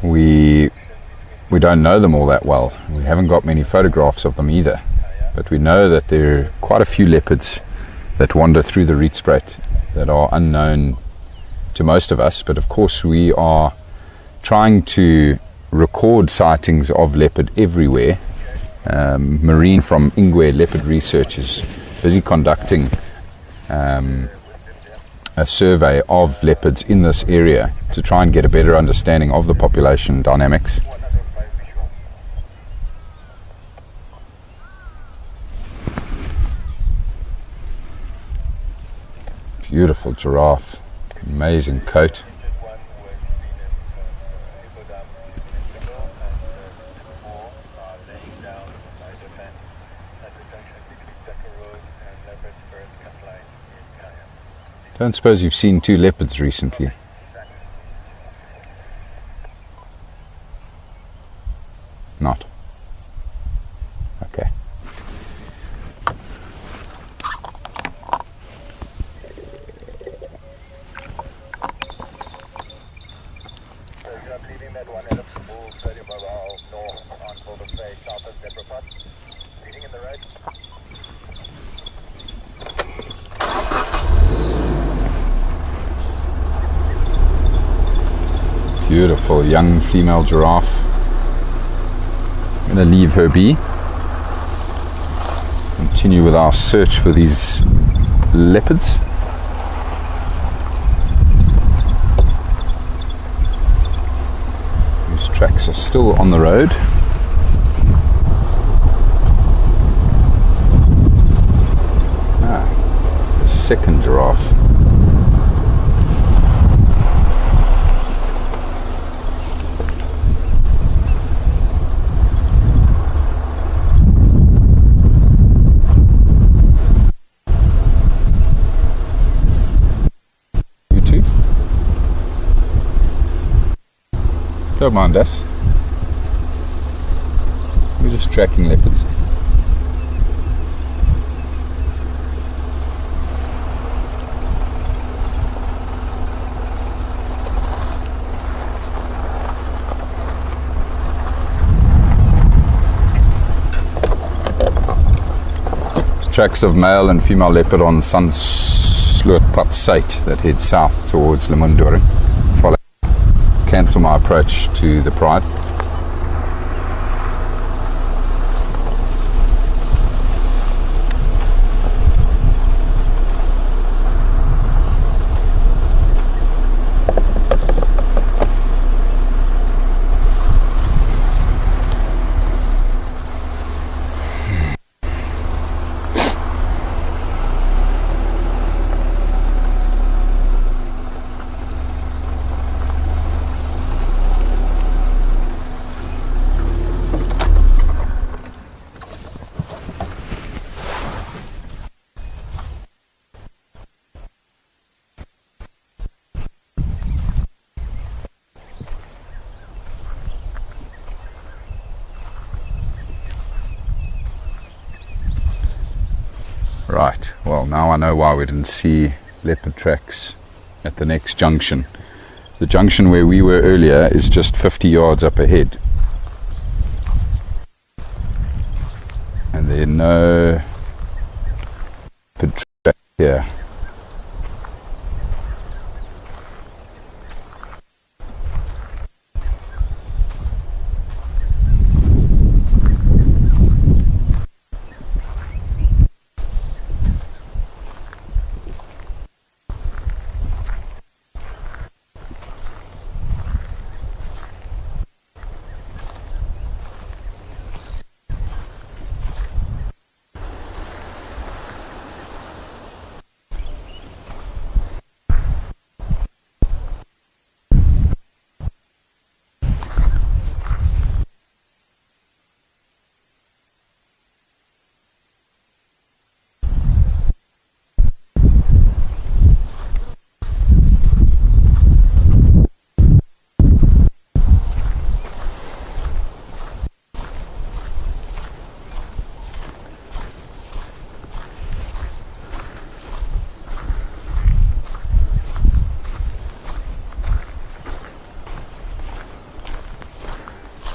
We don't know them all that well. We haven't got many photographs of them either, but we know that there are quite a few leopards that wander through the Rietspruit that are unknown to most of us. But of course we are trying to record sightings of leopard everywhere. Marine from Ingwe Leopard Research is busy conducting a survey of leopards in this area to try and get a better understanding of the population dynamics. Beautiful giraffe, amazing coat. Don't suppose you've seen two leopards recently? Not? Okay. leaving that one out of the Poole, 30 mile north on Lowveld of South Africa. Leading in the right. Beautiful young female giraffe. I'm going to leave her be. Continue with our search for these leopards. These tracks are still on the road. The second giraffe. Don't mind us. We're just tracking leopards. Tracks of male and female leopard on Sunslootpad that head south towards Lemundore. Follow. Cancel my approach to the Pride. Right, well now I know why we didn't see leopard tracks at the next junction. The junction where we were earlier is just 50 yards up ahead. And there are no leopard tracks here.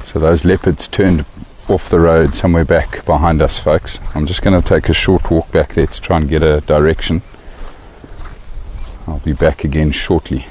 So those leopards turned off the road somewhere back behind us, folks. I'm just going to take a short walk back there to try and get a direction. I'll be back again shortly.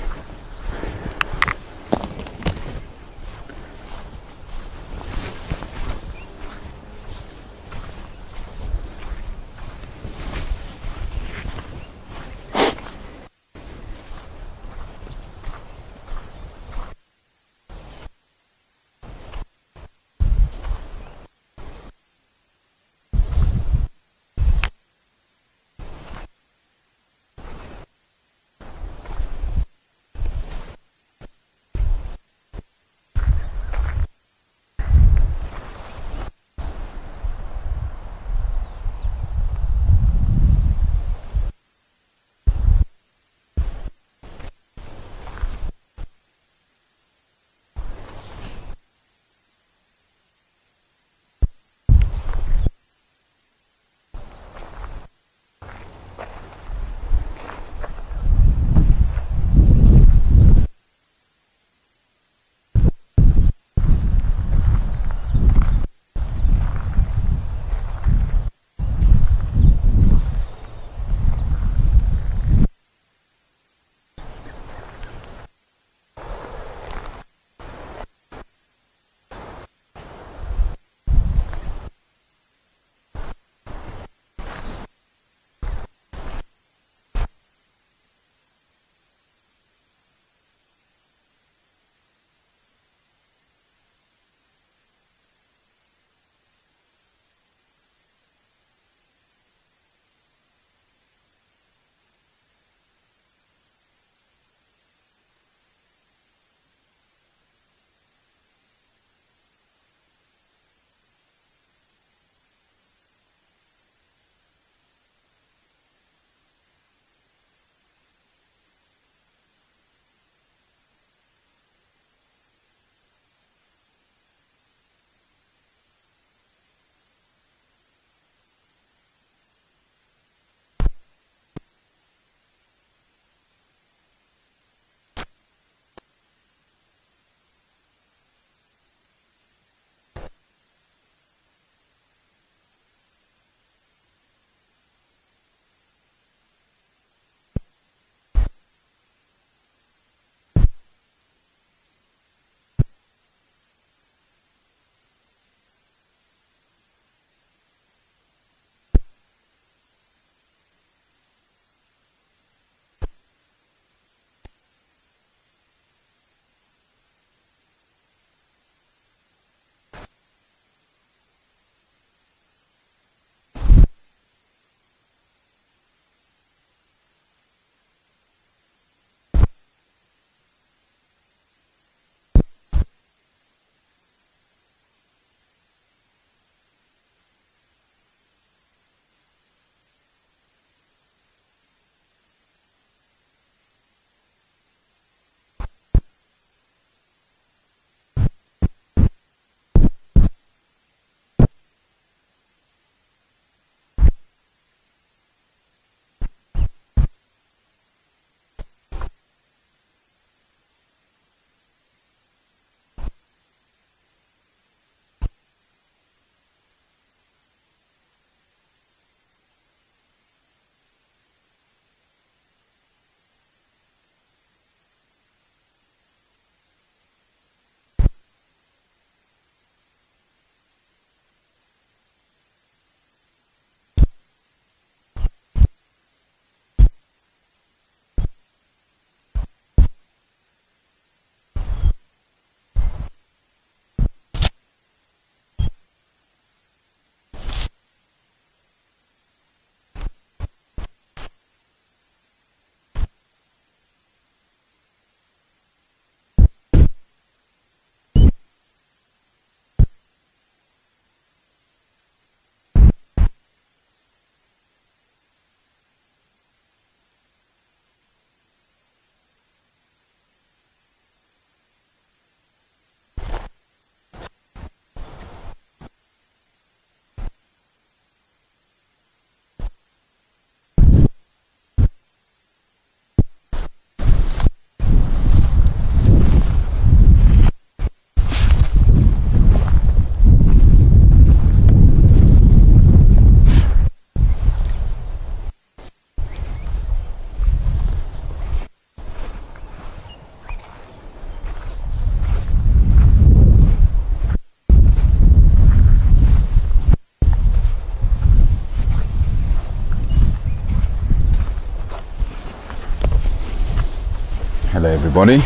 Hello everybody.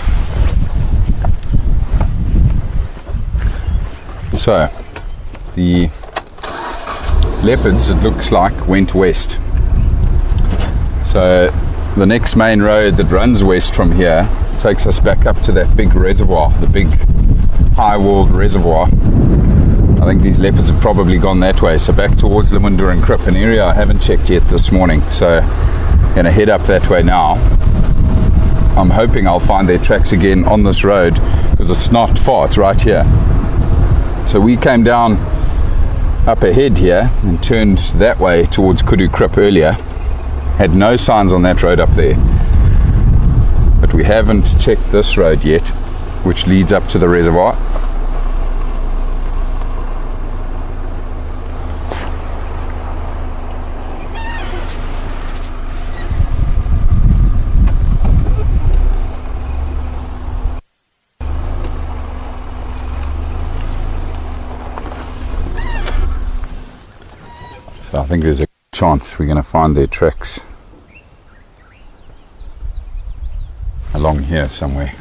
So, the leopards, it looks like, went west. So, the next main road that runs west from here takes us back up to that big reservoir, the big high-walled reservoir. I think these leopards have probably gone that way, so back towards Limunda and Krip, an area I haven't checked yet this morning. So, going to head up that way now. I'm hoping I'll find their tracks again on this road, because it's not far, it's right here. So we came down up ahead here and turned that way towards Kudu Krip earlier. Had no signs on that road up there. But we haven't checked this road yet, which leads up to the reservoir. So I think there's a chance we're going to find their tracks along here somewhere.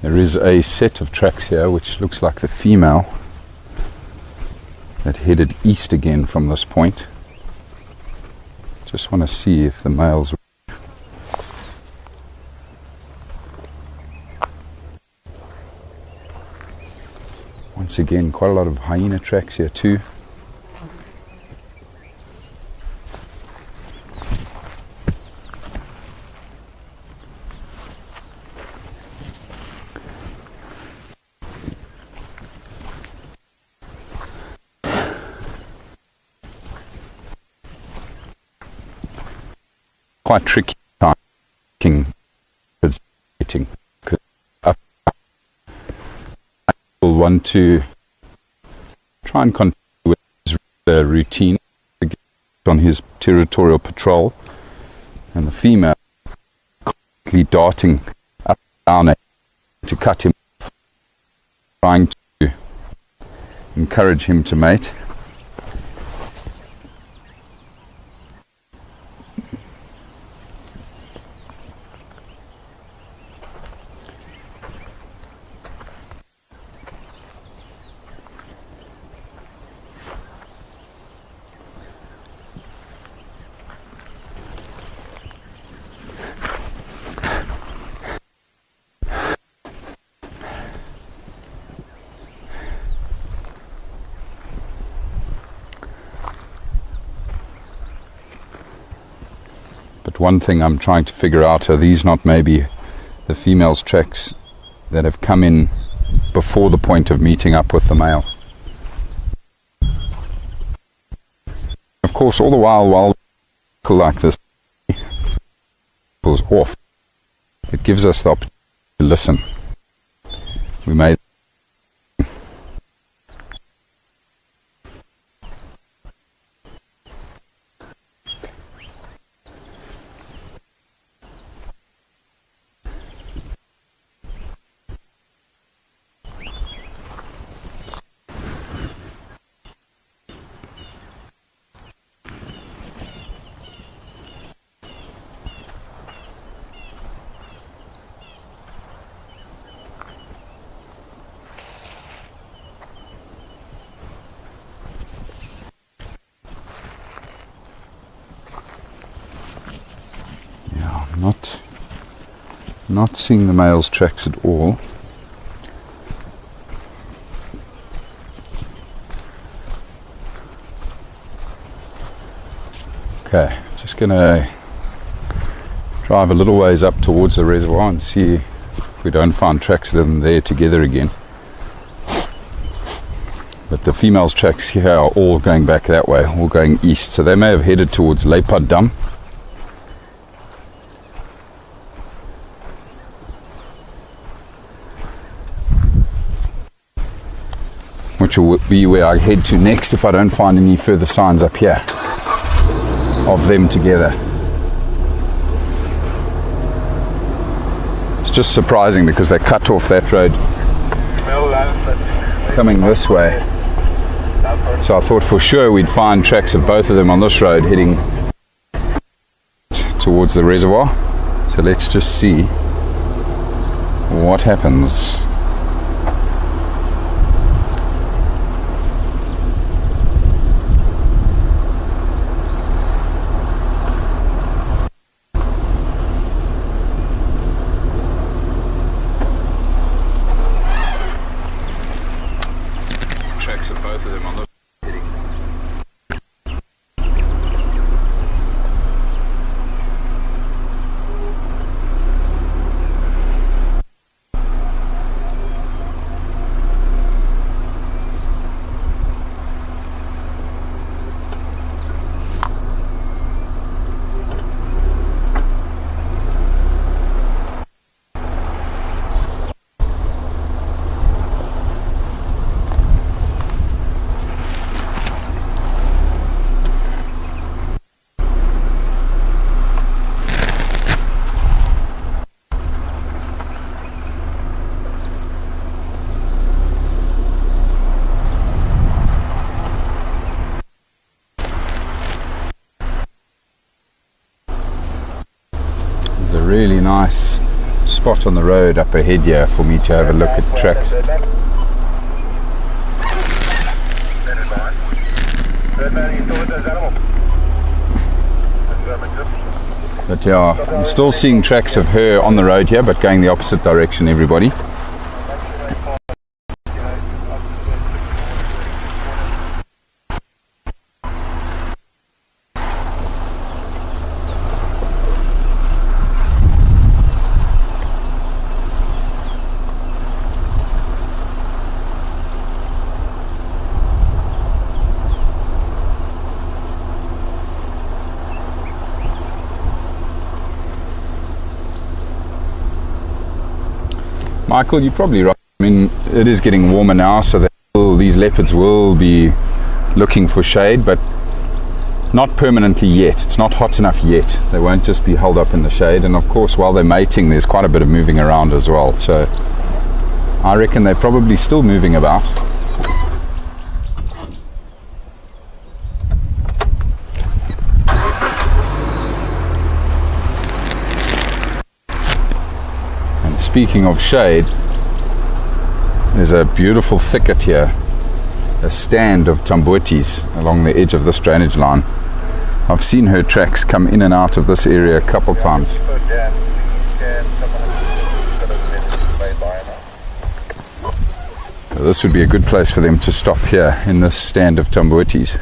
There is a set of tracks here which looks like the female that headed east again from this point. Just want to see if the males. Once again, quite a lot of hyena tracks here too. Quite tricky timing. We'll want to try and continue with his routine on his territorial patrol, and the female constantly darting up and down to cut him off, trying to encourage him to mate. But one thing I'm trying to figure out, are these not maybe the female's tracks that have come in before the point of meeting up with the male? Of course, all the while like this goes off, it gives us the opportunity to listen. We may Not seeing the male's tracks at all. Okay, just gonna drive a little ways up towards the reservoir and see if we don't find tracks of them there together again. But the female's tracks here are all going back that way, all going east, so they may have headed towards Leopard Dam. Which will be where I head to next if I don't find any further signs up here of them together. It's just surprising because they cut off that road coming this way. So I thought for sure we'd find tracks of both of them on this road heading towards the reservoir. So let's just see what happens. Tracks of both of them on the heading. There's a really nice spot on the road up ahead here for me to have a look at tracks. But yeah, I'm still seeing tracks of her on the road here, but going the opposite direction, everybody. Michael, you're probably right. I mean, it is getting warmer now, so that these leopards will be looking for shade, but not permanently yet. It's not hot enough yet. They won't just be held up in the shade. And of course, while they're mating, there's quite a bit of moving around as well. So I reckon they're probably still moving about. Speaking of shade, there's a beautiful thicket here, a stand of tambuetis along the edge of this drainage line. I've seen her tracks come in and out of this area a couple times. So this would be a good place for them to stop here in this stand of tambuetis.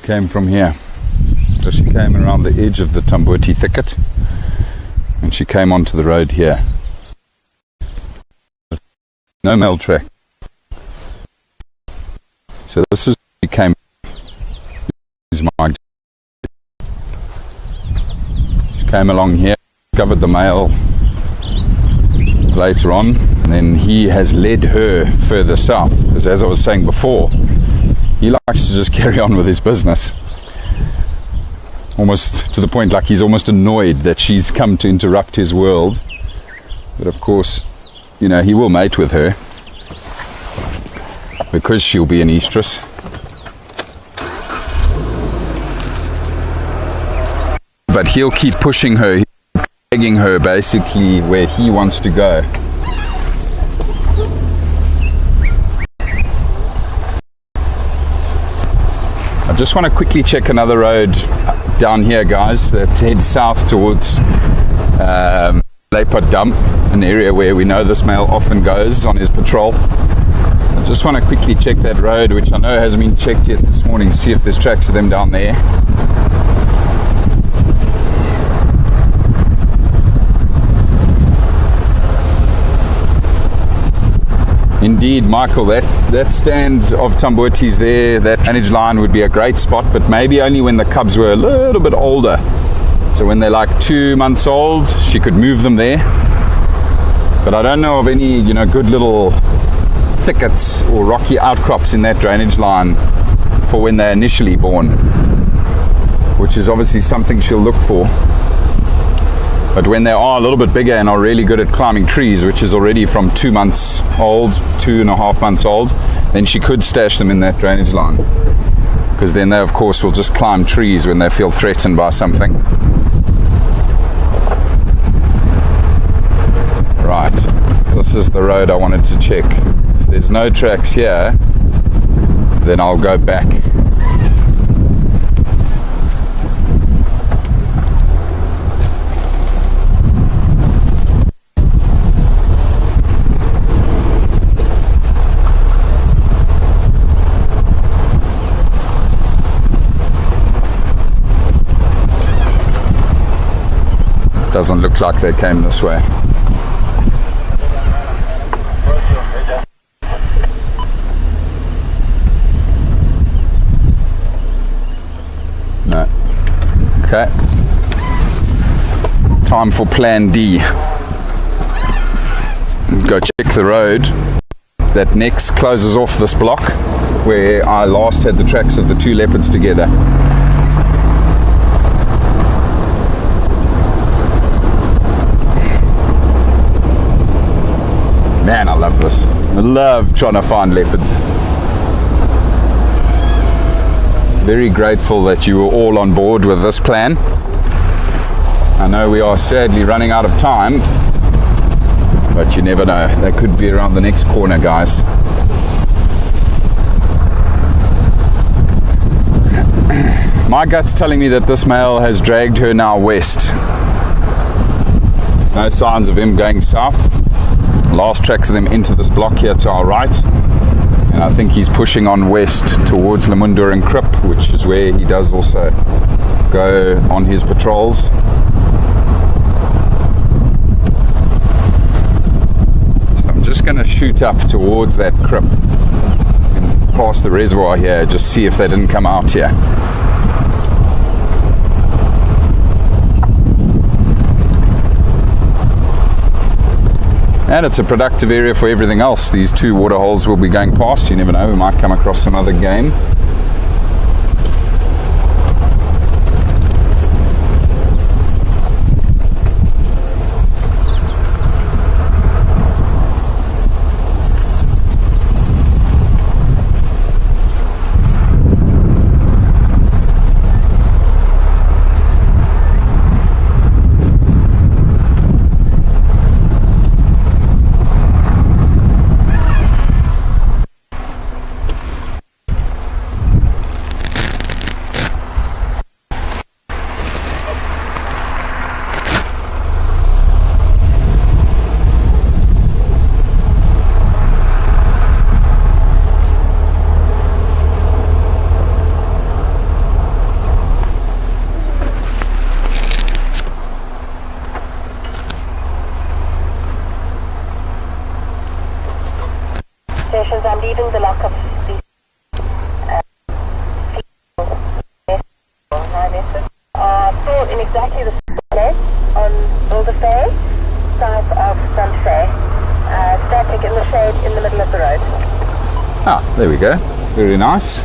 came from here. So she came around the edge of the Tamboti thicket and she came onto the road here. No male track. So this is she came. She came along here, discovered the male later on, and then he has led her further south, because as I was saying before, he likes to just carry on with his business, almost to the point like he's almost annoyed that she's come to interrupt his world. But of course, you know, he will mate with her because she'll be an estrus. But he'll keep pushing her, dragging her basically where he wants to go. I just want to quickly check another road down here, guys, that heads south towards Lowveld Dump, an area where we know this male often goes on his patrol. I just want to quickly check that road, which I know hasn't been checked yet this morning, see if there's tracks of them down there. Indeed, Michael, that stand of Tamboti's there, that drainage line would be a great spot, but maybe only when the cubs were a little bit older. So when they're like 2 months old, she could move them there. But I don't know of any, you know, good little thickets or rocky outcrops in that drainage line for when they're initially born, which is obviously something she'll look for. But when they are a little bit bigger and are really good at climbing trees, which is already from 2 months old, 2.5 months old, then she could stash them in that drainage line. Because then they, of course, will just climb trees when they feel threatened by something. Right, this is the road I wanted to check. If there's no tracks here, then I'll go back. Doesn't look like they came this way. No. Okay. Time for plan D. Go check the road that next closes off this block where I last had the tracks of the two leopards together. Man, I love this. I love trying to find leopards. Very grateful that you were all on board with this plan. I know we are sadly running out of time, but you never know. They could be around the next corner, guys. My gut's telling me that this male has dragged her now west. There's no signs of him going south. Last tracks of them into this block here to our right, and I think he's pushing on west towards Lemundur and Krip, which is where he does also go on his patrols. I'm just going to shoot up towards that Krip and past the reservoir here, just see if they didn't come out here. And it's a productive area for everything else. These two water holes will be going past. You never know, we might come across some other game. caught in exactly the same place on Wilderfay, south of Sunfay. Static in the shade in the middle of the road. Ah, there we go. Very nice.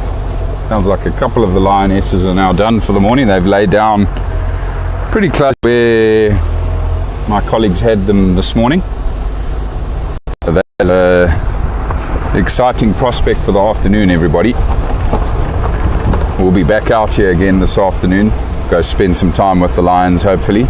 Sounds like a couple of the lionesses are now done for the morning. They've laid down pretty close where my colleagues had them this morning. So that's an exciting prospect for the afternoon, everybody. We'll be back out here again this afternoon. Go spend some time with the lions, hopefully.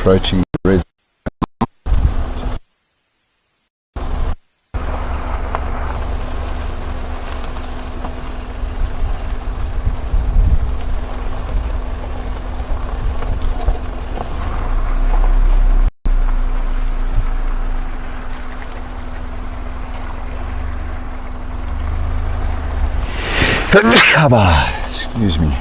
Approaching the res. Excuse me.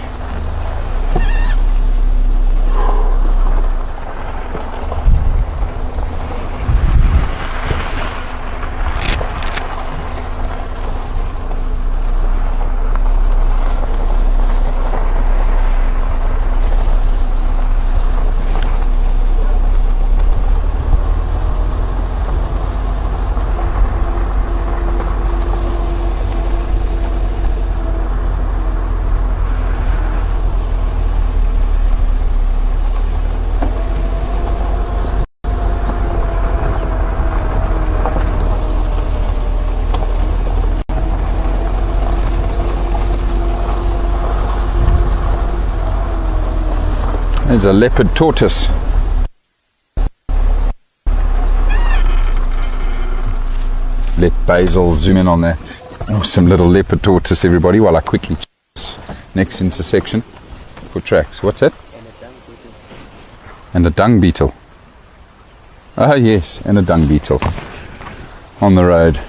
There's a leopard tortoise. Let Basil zoom in on that awesome little leopard tortoise, everybody, while I quickly check this next intersection for tracks. What's that? And a dung beetle. Oh yes, and a dung beetle on the road.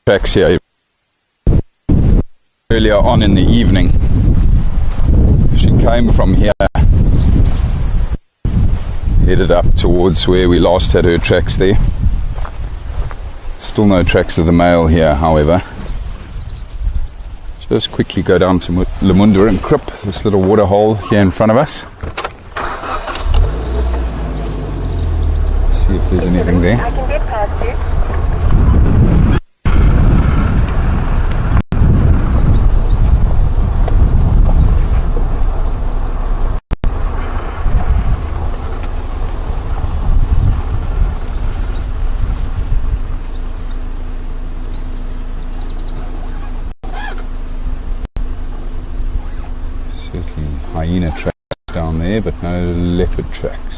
Tracks here earlier on in the evening. She came from here, headed up towards where we last had her tracks there. Still no tracks of the male here, however. Just quickly go down to Lamunda and Krip, this little water hole here in front of us. See if there's anything there. I can get past you. Hyena tracks down there, but no leopard tracks.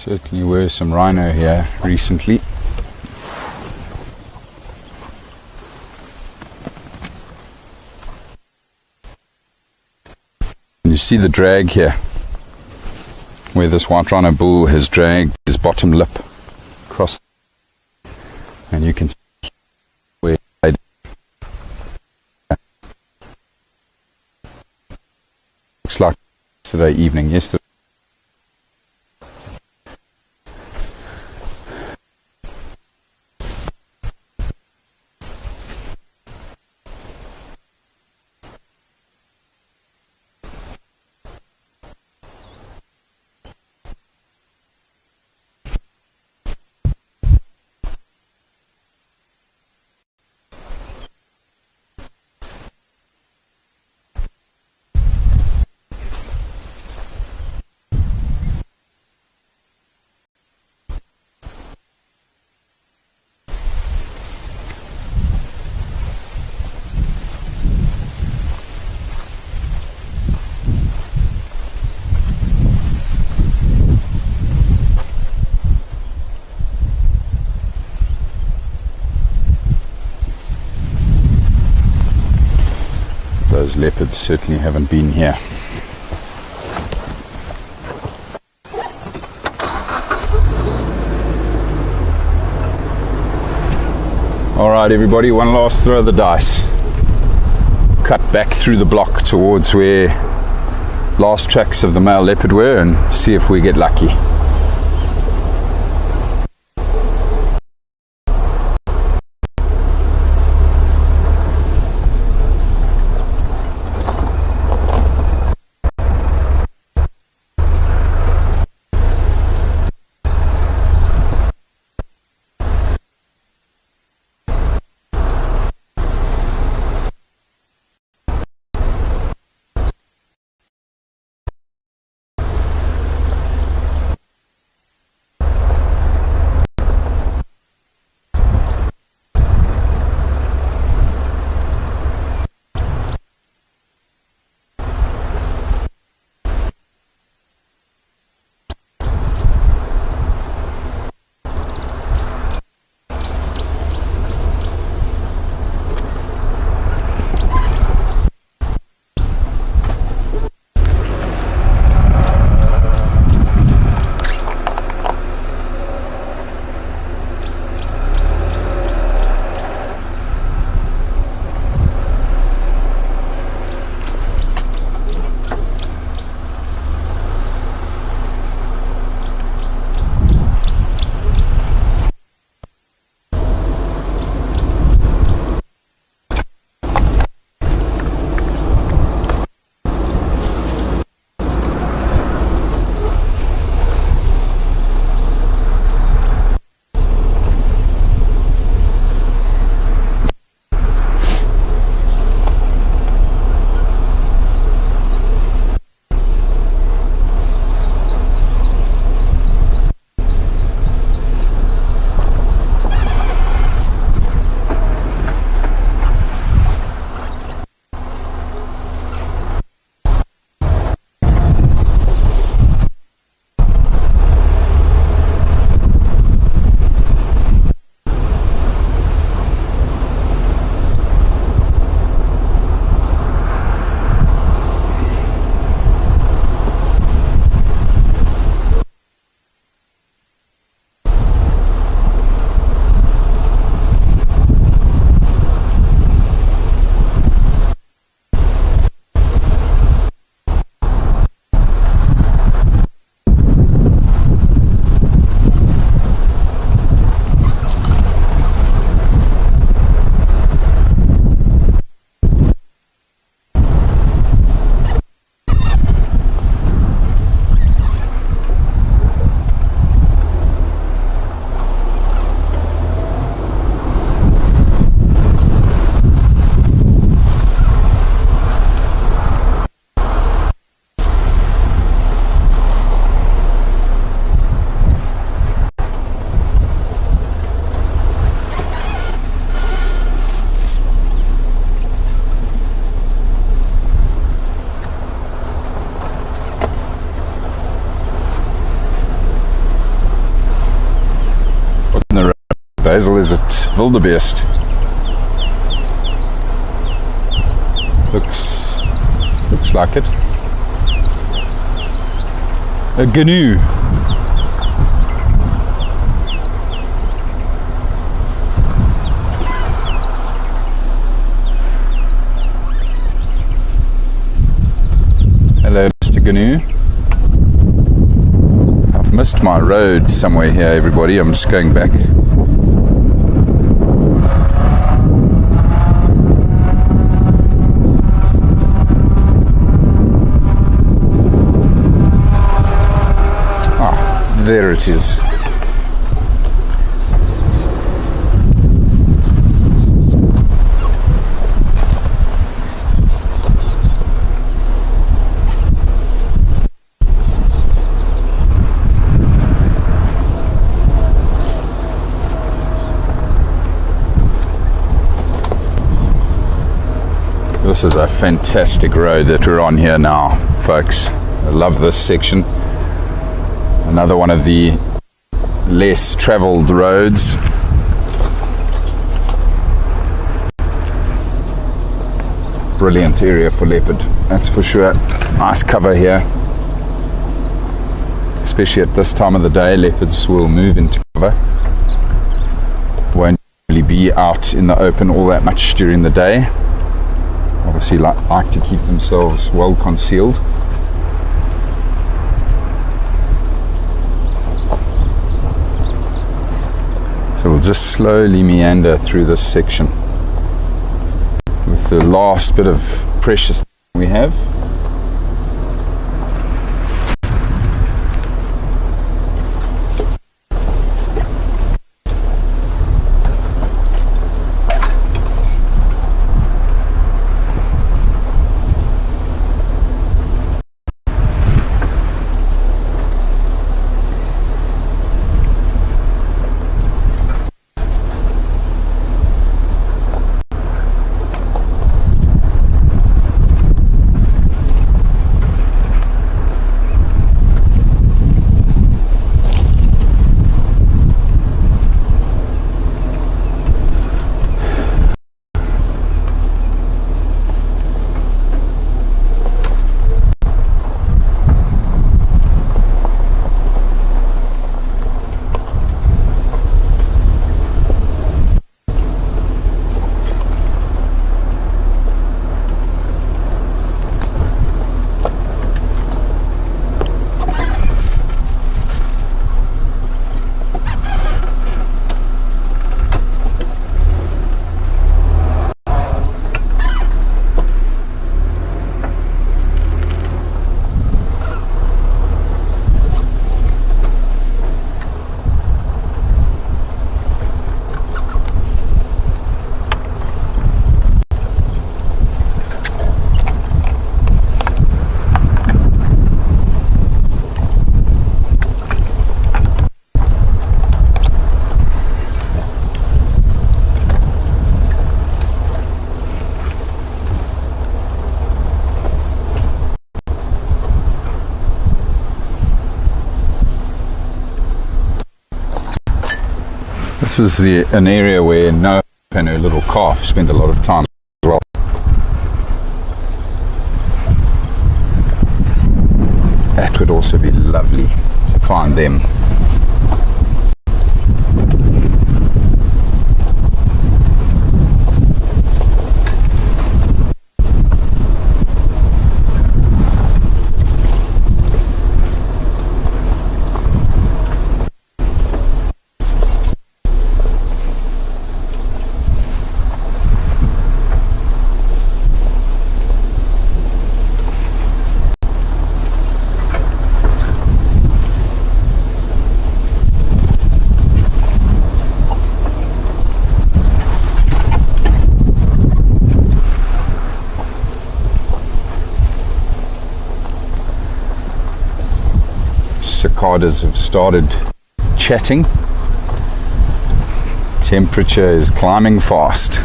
Certainly were some rhino here recently. And you see the drag here, where this white rhino bull has dragged his bottom lip across, and you can see where looks like yesterday evening. Yesterday. Those leopards certainly haven't been here. Alright everybody, one last throw of the dice. Cut back through the block towards where last tracks of the male leopard were and see if we get lucky. Basil, is it wildebeest? Looks like it. A gnu. Hello, Mr. Gnu. I've missed my road somewhere here, everybody. I'm just going back. There it is. This is a fantastic road that we're on here now, folks. I love this section. Another one of the less travelled roads. Brilliant area for leopard, that's for sure. Nice cover here. Especially at this time of the day, leopards will move into cover. Won't really be out in the open all that much during the day. Obviously like to keep themselves well concealed. So we'll just slowly meander through this section with the last bit of precious we have. This is an area where Noah and her little calf spend a lot of time as well. That would also be lovely to find them. Cicadas have started chatting. Temperature is climbing fast.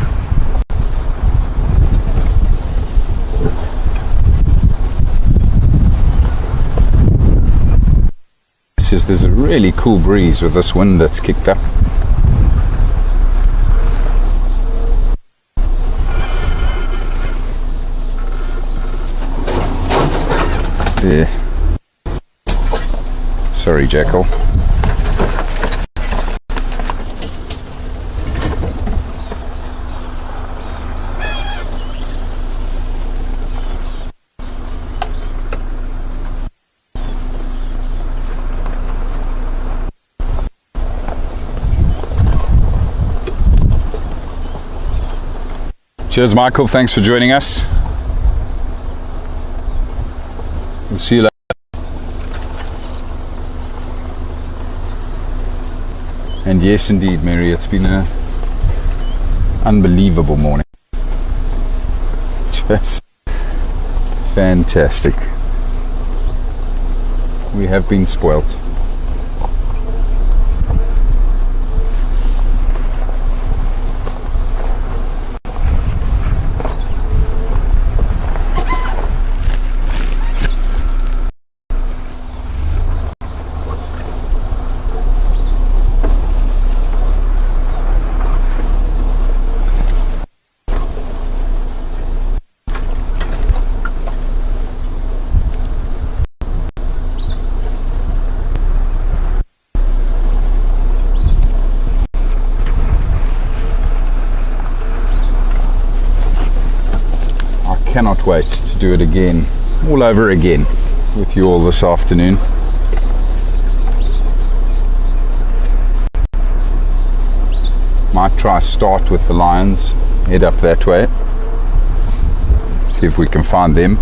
There's a really cool breeze with this wind that's kicked up. there. Sorry, Jackal. Cheers, Michael. Thanks for joining us. We'll see you later. And yes, indeed, Mary, it's been an unbelievable morning. Just fantastic. We have been spoilt. Cannot wait to do it again, all over again, with you all this afternoon. Might try start with the lions, head up that way, see if we can find them,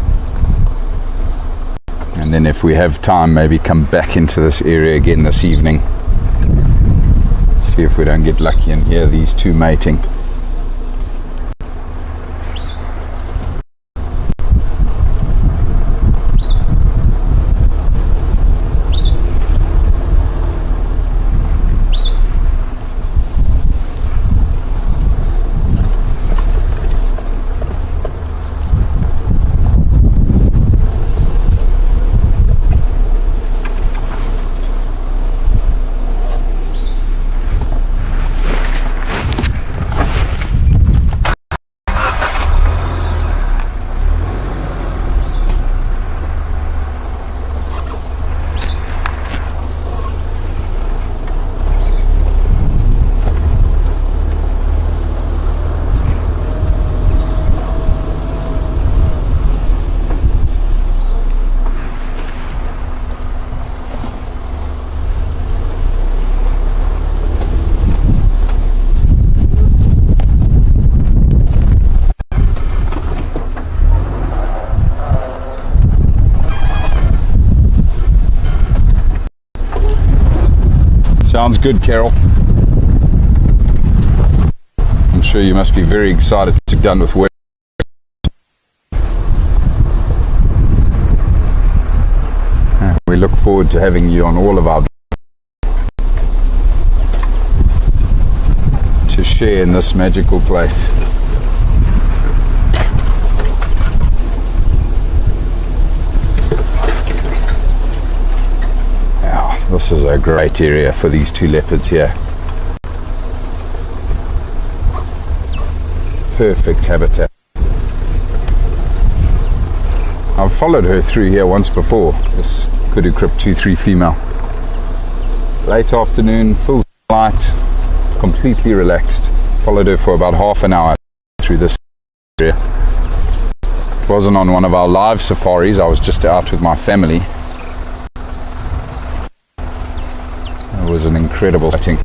and then if we have time, maybe come back into this area again this evening, see if we don't get lucky and hear these two mating. Sounds good, Carol. I'm sure you must be very excited to be done with work. We look forward to having you on all of our to share in this magical place. This is a great area for these two leopards here. Perfect habitat. I've followed her through here once before, this Kudu Crip 2-3 female. Late afternoon, full light, completely relaxed. Followed her for about half an hour through this area. It wasn't on one of our live safaris, I was just out with my family. It was an incredible sighting.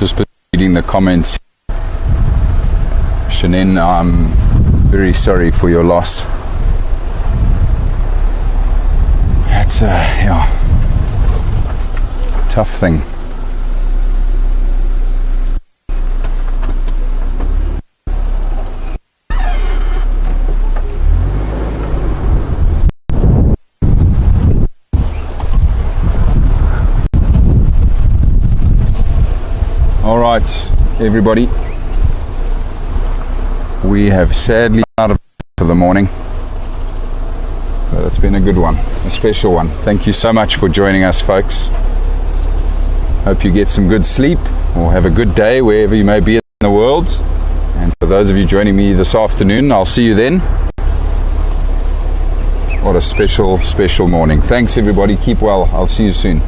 Just reading the comments. Shannon, I'm very sorry for your loss. That's a tough thing. All right, everybody. We have sadly out of for the morning. But it's been a good one, a special one. Thank you so much for joining us, folks. Hope you get some good sleep or have a good day wherever you may be in the world. And for those of you joining me this afternoon, I'll see you then. What a special, special morning. Thanks, everybody. Keep well. I'll see you soon.